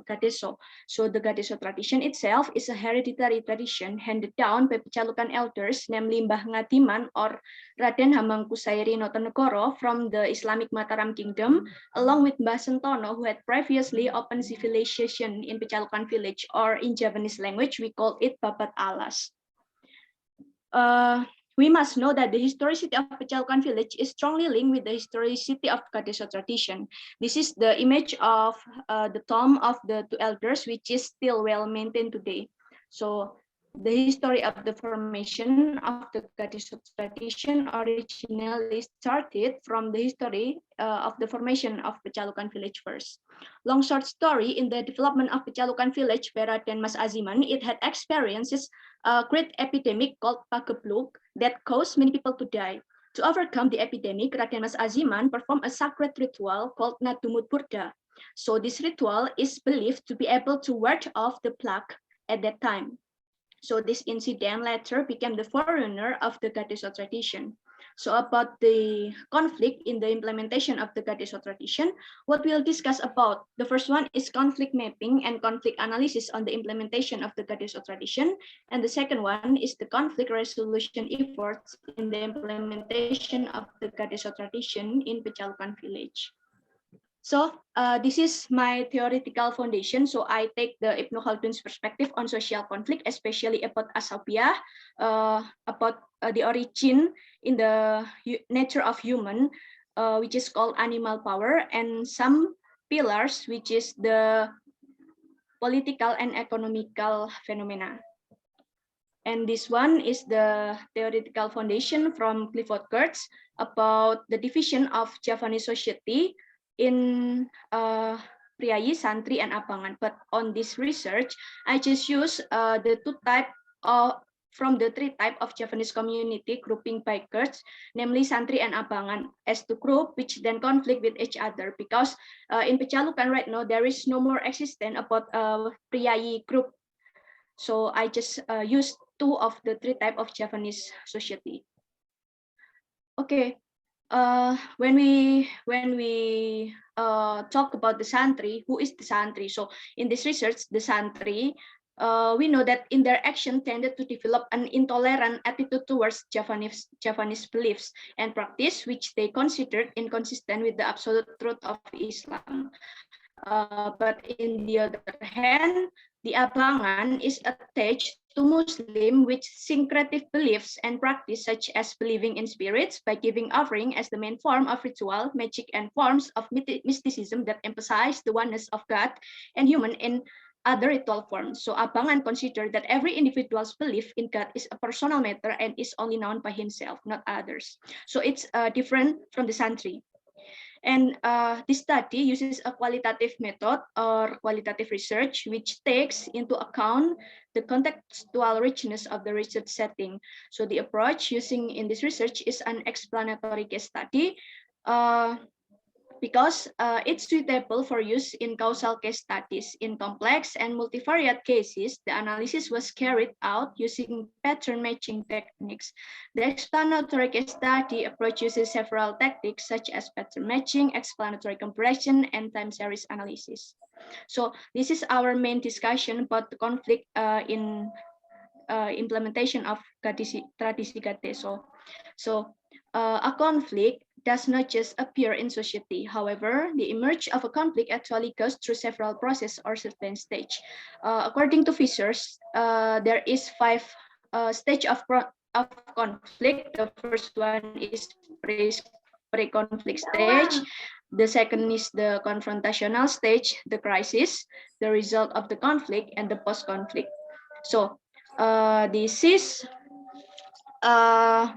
Gadeso. So the Gadeso tradition itself is a hereditary tradition handed down by Pecalukan elders, namely Mbah Ngatiman or Raden Hamangkusairi Notonegoro from the Islamic Mataram Kingdom, along with Mbah Sentono, who had previously opened civilization in Pecalukan village, or in Javanese language, we call it Babat Alas. We must know that the historicity of Pecalukan village is strongly linked with the historicity of Gadeso tradition. This is the image of the tomb of the two elders, which is still well maintained today. So the history of the formation of the Gadeso tradition originally started from the history of the formation of Pecalukan village first. Long short story, in the development of Pecalukan village, Raden Mas Aziman, it had experiences a great epidemic called Pagebluk that caused many people to die. To overcome the epidemic, Raden Mas Aziman performed a sacred ritual called Nadumut Burda. So this ritual is believed to be able to ward off the plague at that time. So this incident later became the forerunner of the Gadeso tradition. So about the conflict in the implementation of the Gadeso tradition, what we'll discuss about, the first one is conflict mapping and conflict analysis on the implementation of the Gadeso tradition. And the second one is the conflict resolution efforts in the implementation of the Gadeso tradition in Pecalukan village. So this is my theoretical foundation. So I take the Ibn Khaldun's perspective on social conflict, especially about Asabiyah, about the origin in the nature of human, which is called animal power, and some pillars, which is the political and economical phenomena. And this one is the theoretical foundation from Clifford Geertz about the division of Javanese society in Priayi, Santri, and Abangan. But on this research, I just use the two type of from the three type of Javanese community grouping by Geertz, namely Santri and Abangan, as two group which then conflict with each other, because in Pecalukan right now there is no more existence about Priayi group. So I just use two of the three type of Javanese society. Okay. When we talk about the Santri, who is the Santri? So in this research, the Santri, we know that in their action tended to develop an intolerant attitude towards Javanese beliefs and practice, which they considered inconsistent with the absolute truth of Islam. But in the other hand, the Abangan is attached to Muslim with syncretic beliefs and practice, such as believing in spirits by giving offering as the main form of ritual, magic, and forms of mysticism that emphasize the oneness of God and human in other ritual forms. So Abangan considered that every individual's belief in God is a personal matter and is only known by himself, not others. So it's different from the Santri. And this study uses a qualitative method or qualitative research, which takes into account the contextual richness of the research setting. So the approach using in this research is an explanatory case study, because it's suitable for use in causal case studies. In complex and multivariate cases, the analysis was carried out using pattern matching techniques. The explanatory case study approach uses several tactics such as pattern matching, explanatory comparison, and time series analysis. So this is our main discussion about the conflict in implementation of tradisi Gadeso. So a conflict does not just appear in society. However, the emerge of a conflict actually goes through several processes or certain stage. According to Fishers, there is 5 stages of conflict. The first one is pre-conflict stage. The second is the confrontational stage, the crisis, the result of the conflict, and the post-conflict. So this is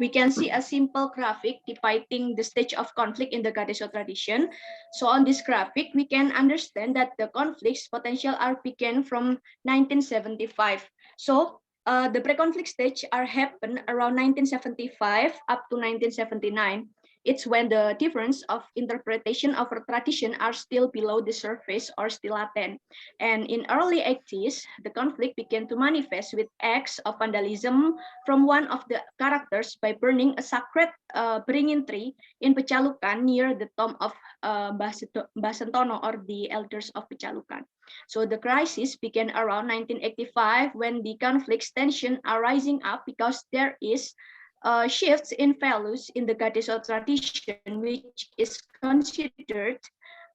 we can see a simple graphic depicting the stage of conflict in the Gadeso tradition. So on this graphic, we can understand that the conflict's potential are began from 1975. So the pre-conflict stage are happen around 1975 up to 1979. It's when the difference of interpretation of a tradition are still below the surface or still latent. And in early 80s, the conflict began to manifest with acts of vandalism from one of the characters by burning a sacred beringin tree in Pecalukan near the tomb of Mbah Sentono, or the elders of Pecalukan. So the crisis began around 1985 when the conflict's tension are rising up because there is shifts in values in the Gadeso tradition, which is considered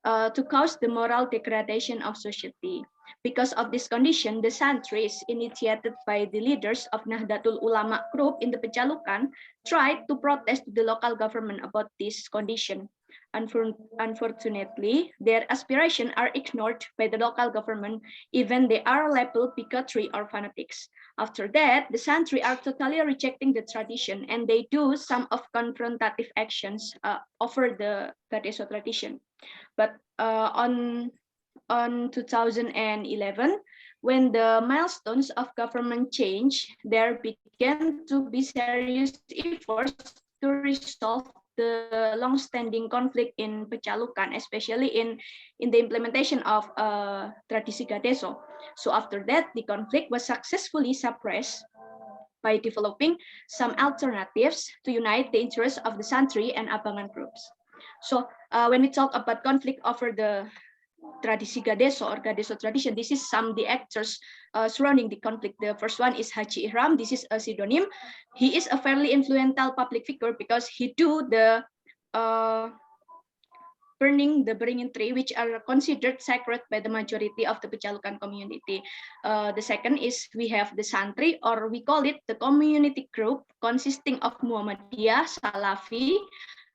to cause the moral degradation of society. Because of this condition, the santris, initiated by the leaders of Nahdlatul Ulama group in the Pecalukan, tried to protest the local government about this condition. Unfortunately, their aspirations are ignored by the local government, even they are labeled bigotry or fanatics. After that, the Santri are totally rejecting the tradition, and they do some of confrontative actions over the Gadeso tradition. But on 2011, when the milestones of government change, there began to be serious efforts to resolve the long-standing conflict in Pecalukan, especially in the implementation of tradisi Gadeso. So after that, the conflict was successfully suppressed. by developing some alternatives to unite the interests of the Santri and Abangan groups. So when we talk about conflict over the tradisi Gadeso or Gadeso tradition, this is some the actors surrounding the conflict. The first one is Haji Ihram. This is a pseudonym. He is a fairly influential public figure because he do the burning the beringin tree, which are considered sacred by the majority of the Pecalukan community. The second is we have the Santri, or we call it the community group consisting of Muhammadiyah, Salafi,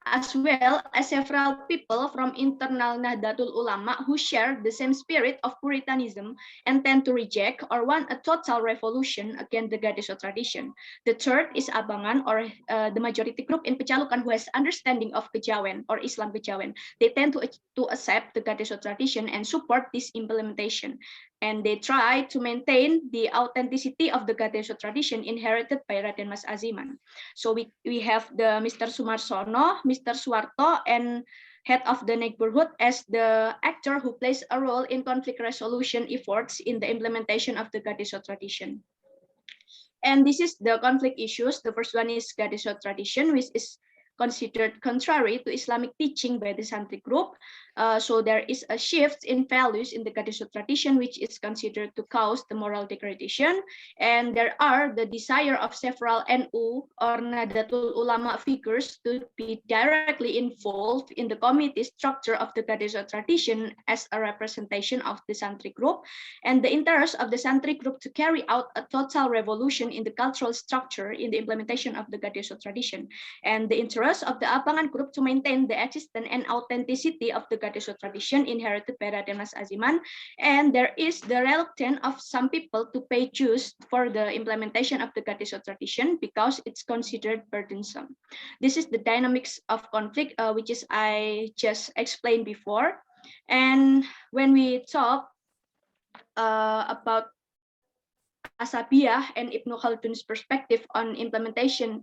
as well as several people from internal Nahdlatul Ulama who share the same spirit of Puritanism and tend to reject or want a total revolution against the Gadeso tradition. The third is Abangan, or the majority group in Pecalukan who has understanding of Kejawen or Islam Kejawen. They tend to accept the Gadeso tradition and support this implementation. And they try to maintain the authenticity of the Gadeso tradition inherited by Raden Mas Aziman. So we have the Mr. Sumarsono, Mr. Suwarto, and head of the neighborhood as the actor who plays a role in conflict resolution efforts in the implementation of the Gadeso tradition. And this is the conflict issues. The first one is Gadeso tradition, which is considered contrary to Islamic teaching by the Santri group. So there is a shift in values in the Gadeso tradition, which is considered to cause the moral degradation. And there are the desire of several NU or Nahdlatul Ulama figures to be directly involved in the committee structure of the Gadeso tradition as a representation of the Santri group, and the interest of the Santri group to carry out a total revolution in the cultural structure in the implementation of the Gadeso tradition, and the interest of the Abangan group to maintain the existence and authenticity of the Gadeso tradition inherited by Raden Mas Aziman. And there is the reluctance of some people to pay dues for the implementation of the Gadeso tradition because it's considered burdensome. This is the dynamics of conflict, which is I just explained before. And when we talk about Asabiyah and Ibnu Khaldun's perspective on implementation,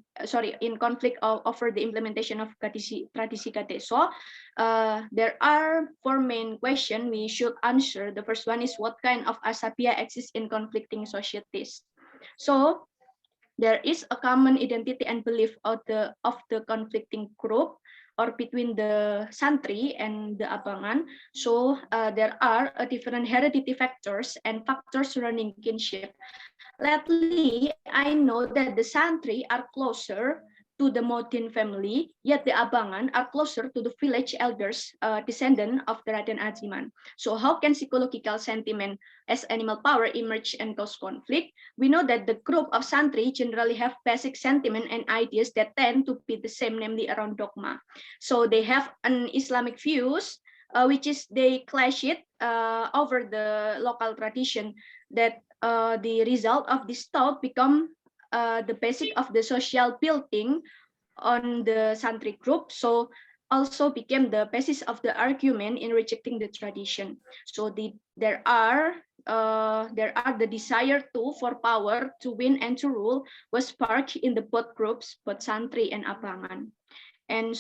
in conflict over the implementation of tradisi Gadeso, there are four main questions we should answer. The first one is what kind of Asabiyah exists in conflicting societies. So there is a common identity and belief of the conflicting group or between the Santri and the Abangan. So there are different heredity factors and factors surrounding kinship. Lately, I know that the Santri are closer to the Modin family, yet the Abangan are closer to the village elders, descendant of the Raden Aziman. So how can psychological sentiment as animal power emerge and cause conflict? We know that the group of Santri generally have basic sentiment and ideas that tend to be the same, namely around dogma. So they have an Islamic views, which is they clash it over the local tradition, that the result of this thought become the basic of the social building on the Santri group, so also became the basis of the argument in rejecting the tradition. So there are the desire for power to win and to rule was sparked in the both groups, both Santri and Abangan. And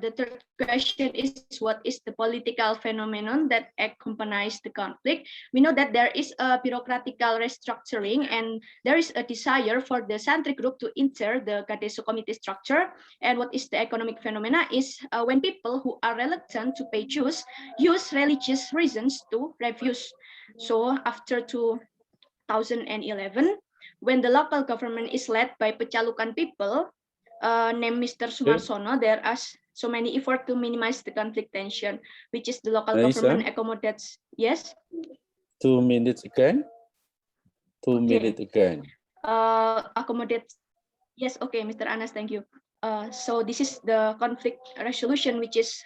the third question is what is the political phenomenon that accompanies the conflict? We know that there is a bureaucratical restructuring and there is a desire for the Santri group to enter the Gadeso committee structure. And what is the economic phenomena is when people who are reluctant to pay dues use religious reasons to refuse. So after 2011, when the local government is led by Pecalukan people, named Mr. Sumarsono, there are so many efforts to minimize the conflict tension, which is the local government accommodates. Yes? 2 minutes again. 2 minutes again. Accommodates. Yes, okay, Mr. Anas, thank you. So this is the conflict resolution, which is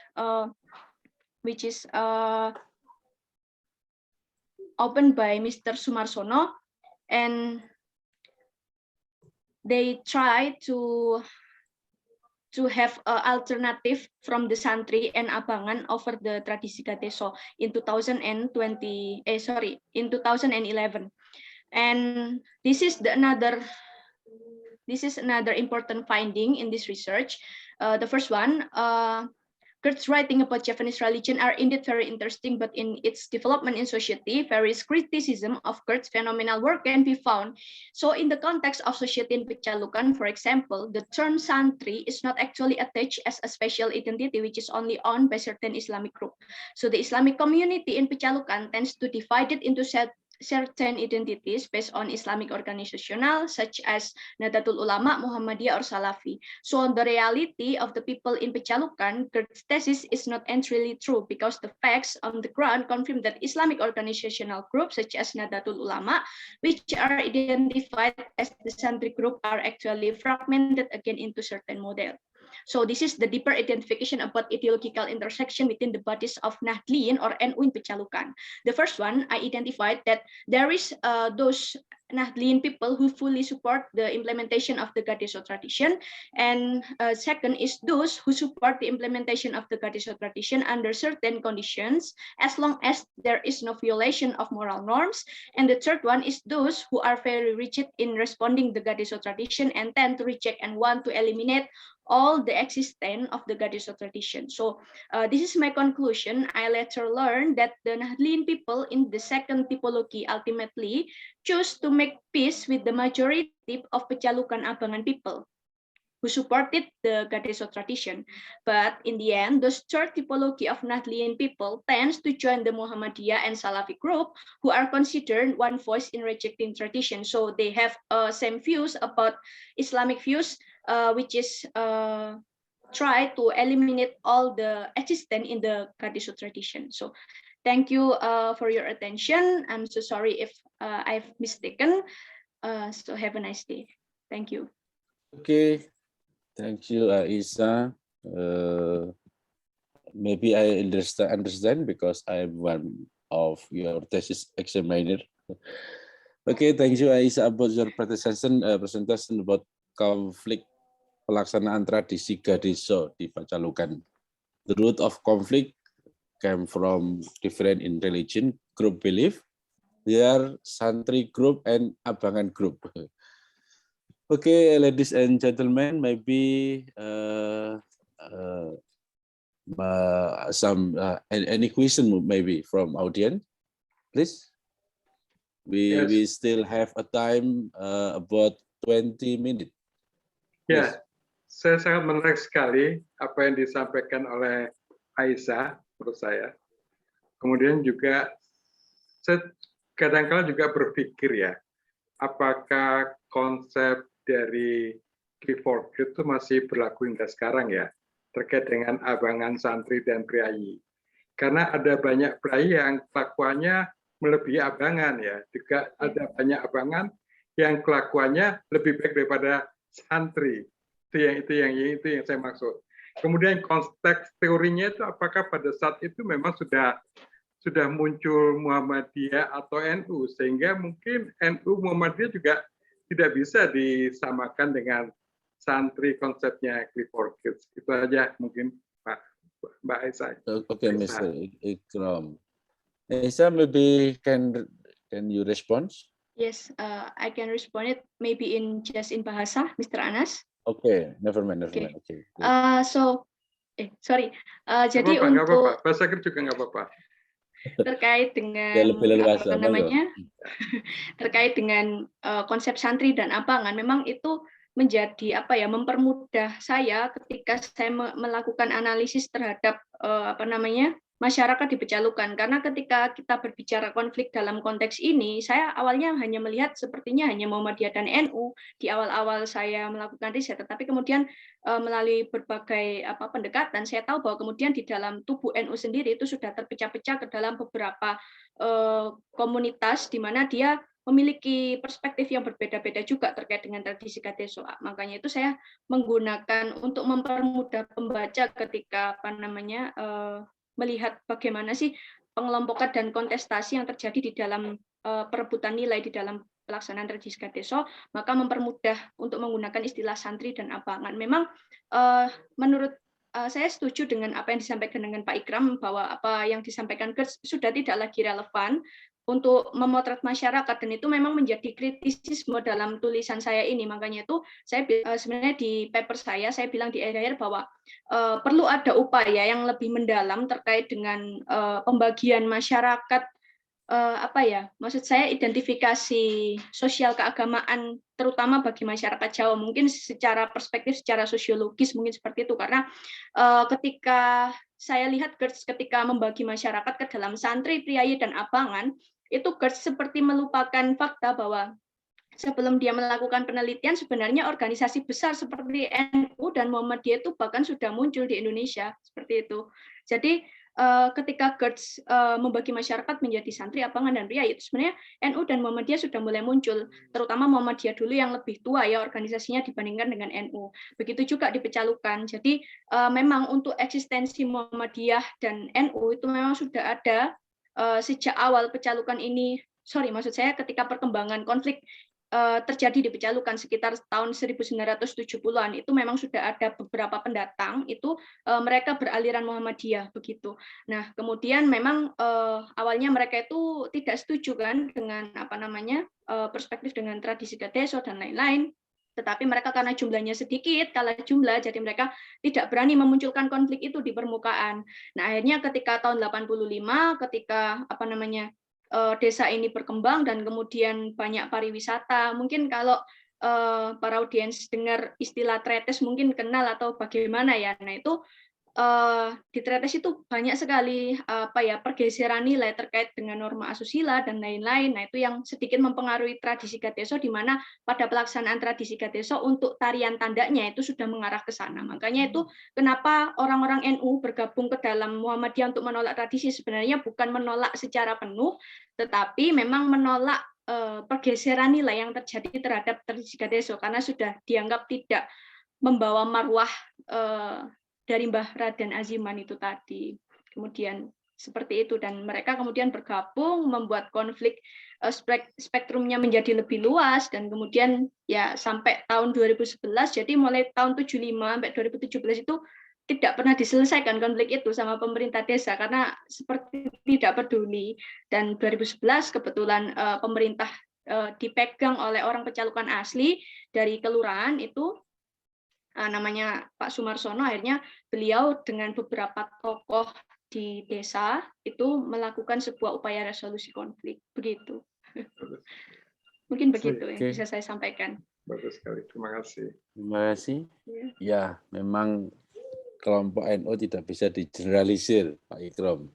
opened by Mr. Sumarsono, and they try to have an alternative from the Santri and Abangan over the tradisi Gadeso in 2011. And this is another important finding in this research. The first one, Kurt's writing about Javanese religion are indeed very interesting, but in its development in society, various criticism of Kurt's phenomenal work can be found. So in the context of society in Pecalukan, for example, the term santri is not actually attached as a special identity which is only owned by certain Islamic group. So the Islamic community in Pecalukan tends to divide it into certain identities based on Islamic organizational, such as Nahdlatul Ulama, Muhammadiyah, or Salafi. So the reality of the people in Pecalukan, Kurt's thesis is not entirely true because the facts on the ground confirm that Islamic organizational groups such as Nahdlatul Ulama, which are identified as the Santri group, are actually fragmented again into certain model. So this is the deeper identification about ideological intersection within the bodies of Nahdliyin or NU in Pecalukan. The first one, I identified that there is those Nahdliyin people who fully support the implementation of the Gadeso tradition, and second is those who support the implementation of the Gadeso tradition under certain conditions, as long as there is no violation of moral norms. And the third one is those who are very rigid in responding the Gadeso tradition and tend to reject and want to eliminate all the existence of the Gadeso tradition. So this is my conclusion. I later learned that the Nahdliyin people in the second typology ultimately choose to make peace with the majority of Pecalukan Abangan people who supported the Gadeso tradition. But in the end, the third typology of Nahdliyin people tends to join the Muhammadiyah and Salafi group, who are considered one voice in rejecting tradition. So they have same views about Islamic views, which is try to eliminate all the existence in the Gadeso tradition. So thank you for your attention. I'm so sorry if I've mistaken. So have a nice day. Thank you. Okay, thank you, Isa. Maybe I understand because I'm one of your thesis examiner. Okay, thank you, Isa, about your presentation about konflik pelaksanaan tradisi Gadeso di Pecalukan. The root of conflict came from different in religion, group belief. They are Santri group and Abangan group. Okay, ladies and gentlemen, maybe any question maybe from audience, please. We still have a time about 20 minutes. Ya, saya sangat menarik sekali apa yang disampaikan oleh Aisyah menurut saya. Kemudian juga saya kadang-kala juga berpikir ya, apakah konsep dari Clifford Geertz itu masih berlaku hingga sekarang ya, terkait dengan abangan, santri, dan priayi. Karena ada banyak priayi yang kelakuannya melebihi abangan ya, juga ada banyak abangan yang kelakuannya lebih baik daripada santri. Itu yang saya maksud. Kemudian konteks teorinya itu apakah pada saat itu memang sudah muncul Muhammadiyah atau NU, sehingga mungkin NU Muhammadiyah juga tidak bisa disamakan dengan santri konsepnya Clifford Geertz. Itu aja mungkin Mbak Aisyah. Okay, Mr. Ikram. Aisyah, maybe can you respond? Yes, I can respond it maybe in bahasa, Mr. Anas. Okay, never mind. Okay. Sorry. Jadi nggak untuk apa-apa. Bahasa Inggris juga nggak apa-apa. Terkait dengan terkait dengan konsep santri dan abangan, memang itu menjadi mempermudah saya ketika saya melakukan analisis terhadap masyarakat di Pecalukan, karena ketika kita berbicara konflik dalam konteks ini, saya awalnya hanya melihat sepertinya hanya Muhammadiyah dan NU di awal-awal saya melakukan riset, tetapi kemudian melalui berbagai pendekatan saya tahu bahwa kemudian di dalam tubuh NU sendiri itu sudah terpecah-pecah ke dalam beberapa komunitas di mana dia memiliki perspektif yang berbeda-beda juga terkait dengan tradisi Gadeso. Makanya itu saya menggunakan untuk mempermudah pembaca ketika melihat bagaimana sih pengelompokan dan kontestasi yang terjadi di dalam perebutan nilai di dalam pelaksanaan tradisi Gadeso, maka mempermudah untuk menggunakan istilah santri dan abangan. Memang menurut saya setuju dengan apa yang disampaikan dengan Pak Ikram, bahwa apa yang disampaikan Geertz sudah tidak lagi relevan untuk memotret masyarakat, dan itu memang menjadi kritisisme dalam tulisan saya ini. Makanya itu saya sebenarnya di paper saya bilang di akhir bahwa perlu ada upaya yang lebih mendalam terkait dengan pembagian masyarakat, apa ya, maksud saya identifikasi sosial keagamaan terutama bagi masyarakat Jawa, mungkin secara perspektif secara sosiologis mungkin seperti itu, karena ketika saya lihat GERTS ketika membagi masyarakat ke dalam santri, priayi, dan abangan, itu GERTS seperti melupakan fakta bahwa sebelum dia melakukan penelitian sebenarnya organisasi besar seperti NU dan Muhammadiyah itu bahkan sudah muncul di Indonesia seperti itu. Jadi ketika GERTS membagi masyarakat menjadi santri, abangan, dan priayi, itu sebenarnya NU dan Muhammadiyah sudah mulai muncul, terutama Muhammadiyah dulu yang lebih tua ya organisasinya dibandingkan dengan NU. Begitu juga di Pecalukan. Jadi memang untuk eksistensi Muhammadiyah dan NU itu memang sudah ada sejak awal Pecalukan ini. Sorry, maksud saya ketika perkembangan konflik terjadi di Pecalukan sekitar tahun 1970-an, itu memang sudah ada beberapa pendatang itu mereka beraliran Muhammadiyah begitu. Nah, kemudian memang awalnya mereka itu tidak setuju kan dengan apa namanya perspektif dengan tradisi Gadeso dan lain-lain. Tetapi mereka karena jumlahnya sedikit, kalah jumlah, jadi mereka tidak berani memunculkan konflik itu di permukaan. Nah, akhirnya ketika tahun 85, ketika apa namanya desa ini berkembang dan kemudian banyak pariwisata. Mungkin kalau para audiens dengar istilah tretes mungkin kenal atau bagaimana ya. Nah itu di tretes itu banyak sekali apa ya pergeseran nilai terkait dengan norma asusila dan lain-lain. Nah itu yang sedikit mempengaruhi tradisi Gadeso, di mana pada pelaksanaan tradisi Gadeso untuk tarian tandanya itu sudah mengarah ke sana. Makanya itu kenapa orang-orang NU bergabung ke dalam Muhammadiyah untuk menolak tradisi, sebenarnya bukan menolak secara penuh, tetapi memang menolak pergeseran nilai yang terjadi terhadap tradisi Gadeso karena sudah dianggap tidak membawa marwah dari Mbah Raden Aziman itu tadi. Kemudian seperti itu, dan mereka kemudian bergabung membuat konflik spektrumnya menjadi lebih luas, dan kemudian ya sampai tahun 2011, jadi mulai tahun 75 sampai 2017 itu tidak pernah diselesaikan konflik itu sama pemerintah desa karena seperti tidak peduli. Dan 2011 kebetulan pemerintah dipegang oleh orang Pecalukan asli dari kelurahan itu, namanya Pak Sumarsono. Akhirnya beliau dengan beberapa tokoh di desa itu melakukan sebuah upaya resolusi konflik. Begitu. Mungkin begitu yang bisa saya sampaikan. Bagus sekali, terima kasih. Terima kasih. Ya, memang kelompok NU tidak bisa digeneralisir, Pak Ikrom.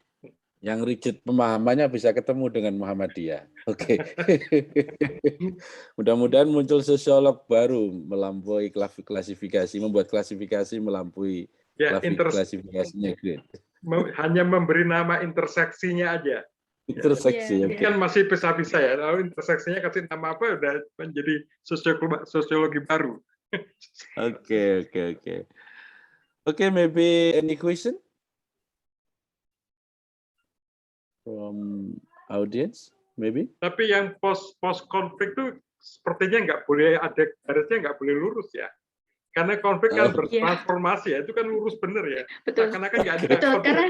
Yang rigid pemahamannya bisa ketemu dengan Muhammadiyah. Oke. Mudah-mudahan muncul sosiolog baru melampaui klasifikasi, membuat klasifikasi melampaui klasifikasinya. Hanya memberi nama interseksinya aja. Interseksi. Ini kan masih bisa-bisa ya. Lalu interseksinya kasih nama apa udah menjadi sosiologi baru. Oke. Okay, maybe any question from audience, maybe? Tapi yang post konflik itu sepertinya nggak boleh ada garisnya, nggak boleh lurus ya. Karena konflik kan bertransformasi ya, itu kan lurus bener ya. Betul. Karena kan nggak ada. Betul, karena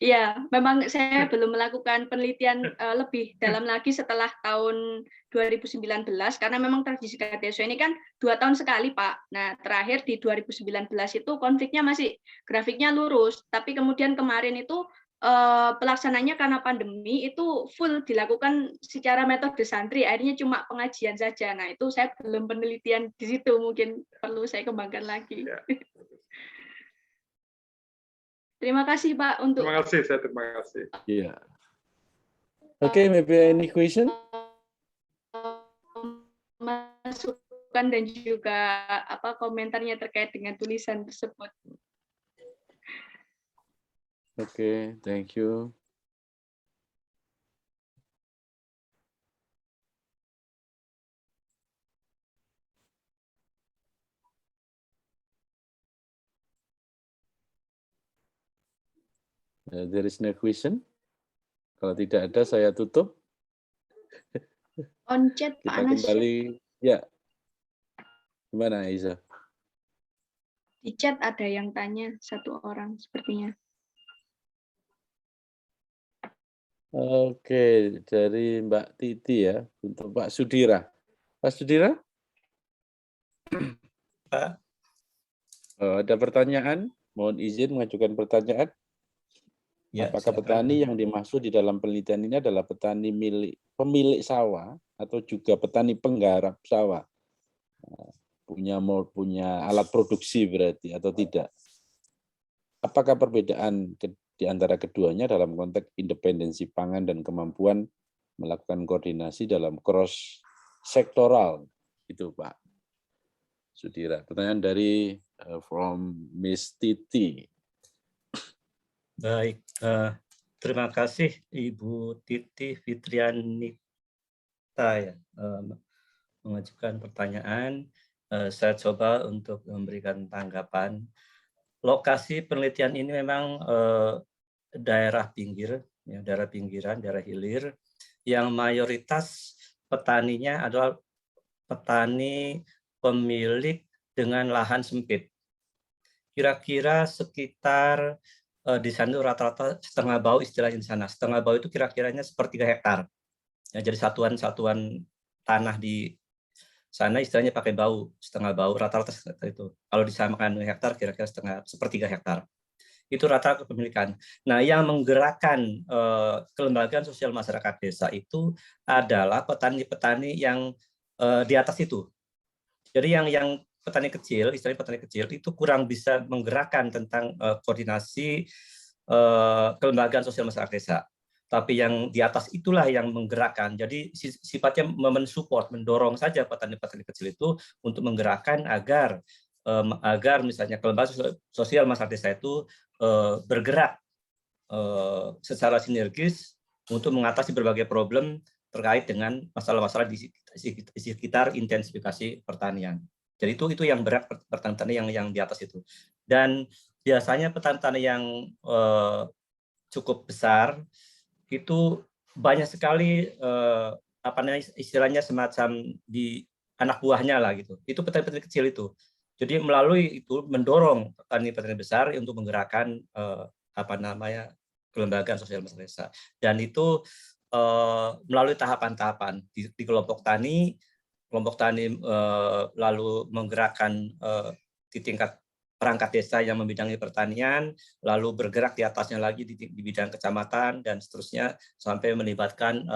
ya memang saya belum melakukan penelitian lebih dalam lagi setelah tahun 2019 karena memang tradisi Gadeso ini kan 2 tahun sekali Pak. Nah terakhir di 2019 itu konfliknya masih grafiknya lurus, tapi kemudian kemarin itu pelaksananya karena pandemi itu full dilakukan secara metode santri, akhirnya cuma pengajian saja. Nah itu saya belum penelitian di situ, mungkin perlu saya kembangkan lagi. Ya. Terima kasih Pak untuk. Terima kasih, saya terima kasih. Yeah. Okay, maybe any question? Masukan dan juga komentarnya terkait dengan tulisan tersebut. Okay, thank you. There is no question. Kalau tidak ada, saya tutup. On chat, Kita Pak Anas. kembali. Ya. Gimana, Aiza? Di chat ada yang tanya, 1 orang sepertinya. Oke, dari Mbak Titi ya, untuk Pak Sudira. Pak Sudira? Pak. Ada pertanyaan? Mohon izin mengajukan pertanyaan. Ya, Apakah silakan. petani yang dimaksud di dalam penelitian ini adalah petani pemilik sawah atau juga petani penggarap sawah? Punya alat produksi berarti atau tidak? Apakah perbedaan di antara keduanya dalam konteks independensi pangan dan kemampuan melakukan koordinasi dalam cross sektoral? Itu Pak Sudira. Pertanyaan dari from Miss Titi. Baik, terima kasih Ibu Titi Fitrianita ya, mengajukan pertanyaan. Saya coba untuk memberikan tanggapan. Lokasi penelitian ini memang daerah pinggir, ya, daerah pinggiran, daerah hilir, yang mayoritas petaninya adalah petani pemilik dengan lahan sempit. Kira-kira sekitar di sana rata-rata setengah bau istilahnya di sana. Setengah bau itu kira-kiranya sepertiga hektar. Ya, jadi satuan tanah di sana istilahnya pakai bau, setengah bau, rata-rata itu. Kalau disamakan dengan hektar, kira-kira sepertiga hektar. Itu rata kepemilikan. Nah, yang menggerakkan kelembagaan sosial masyarakat desa itu adalah petani-petani yang di atas itu. Jadi yang petani kecil, istilahnya petani kecil itu kurang bisa menggerakkan tentang koordinasi kelembagaan sosial masyarakat desa. Tapi yang di atas itulah yang menggerakkan. Jadi sifatnya mensupport, mendorong saja petani-petani kecil itu untuk menggerakkan agar misalnya kelembagaan sosial masyarakat desa itu bergerak secara sinergis untuk mengatasi berbagai problem terkait dengan masalah-masalah di sekitar intensifikasi pertanian. Jadi itu yang berat petani yang di atas itu. Dan biasanya petani yang cukup besar itu banyak sekali istilahnya semacam di anak buahnya lah gitu. Itu petani-petani kecil itu. Jadi melalui itu mendorong petani-petani besar untuk menggerakkan kelembagaan sosial masyarakat desa. Dan itu melalui tahapan-tahapan di kelompok tani lalu menggerakkan di tingkat perangkat desa yang membidangi pertanian, lalu bergerak di atasnya lagi di bidang kecamatan dan seterusnya sampai melibatkan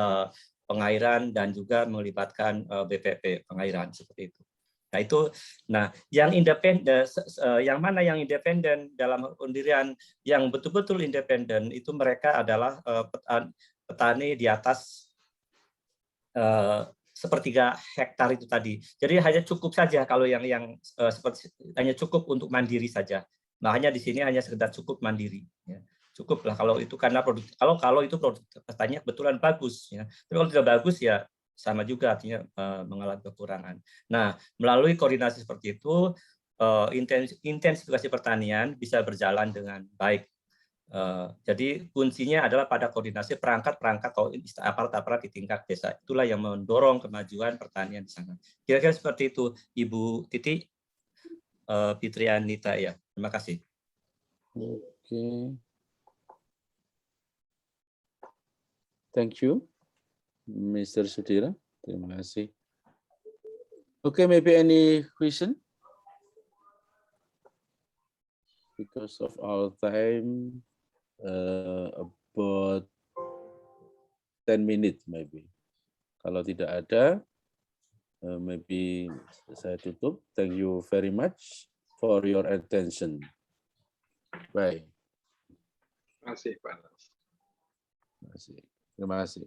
pengairan dan juga melibatkan BPP pengairan seperti itu. Nah itu, yang independen, yang mana yang independen dalam pendirian yang betul-betul independen itu mereka adalah petani di atas sepertiga hektar itu tadi. Jadi hanya cukup saja kalau yang seperti hanya cukup untuk mandiri saja. Makanya di sini hanya sekedar cukup mandiri. Ya. Cukup lah kalau itu karena kalau itu produk petaninya kebetulan bagus. Ya. Tapi kalau tidak bagus ya sama juga artinya mengalami kekurangan. Nah melalui koordinasi seperti itu intensifikasi pertanian bisa berjalan dengan baik. Jadi kuncinya adalah pada koordinasi perangkat-perangkat atau aparat-aparat di tingkat desa. Itulah yang mendorong kemajuan pertanian di sana. Kira-kira seperti itu, Ibu Titi Fitrianita ya. Terima kasih. Oke. Thank you, Mr. Sudira. Terima kasih. Okay, maybe any question? Because of our time, about 10 minutes maybe. Kalau tidak ada, maybe saya tutup. Thank you very much for your attention. Bye. Terima kasih, Pak. Terima kasih.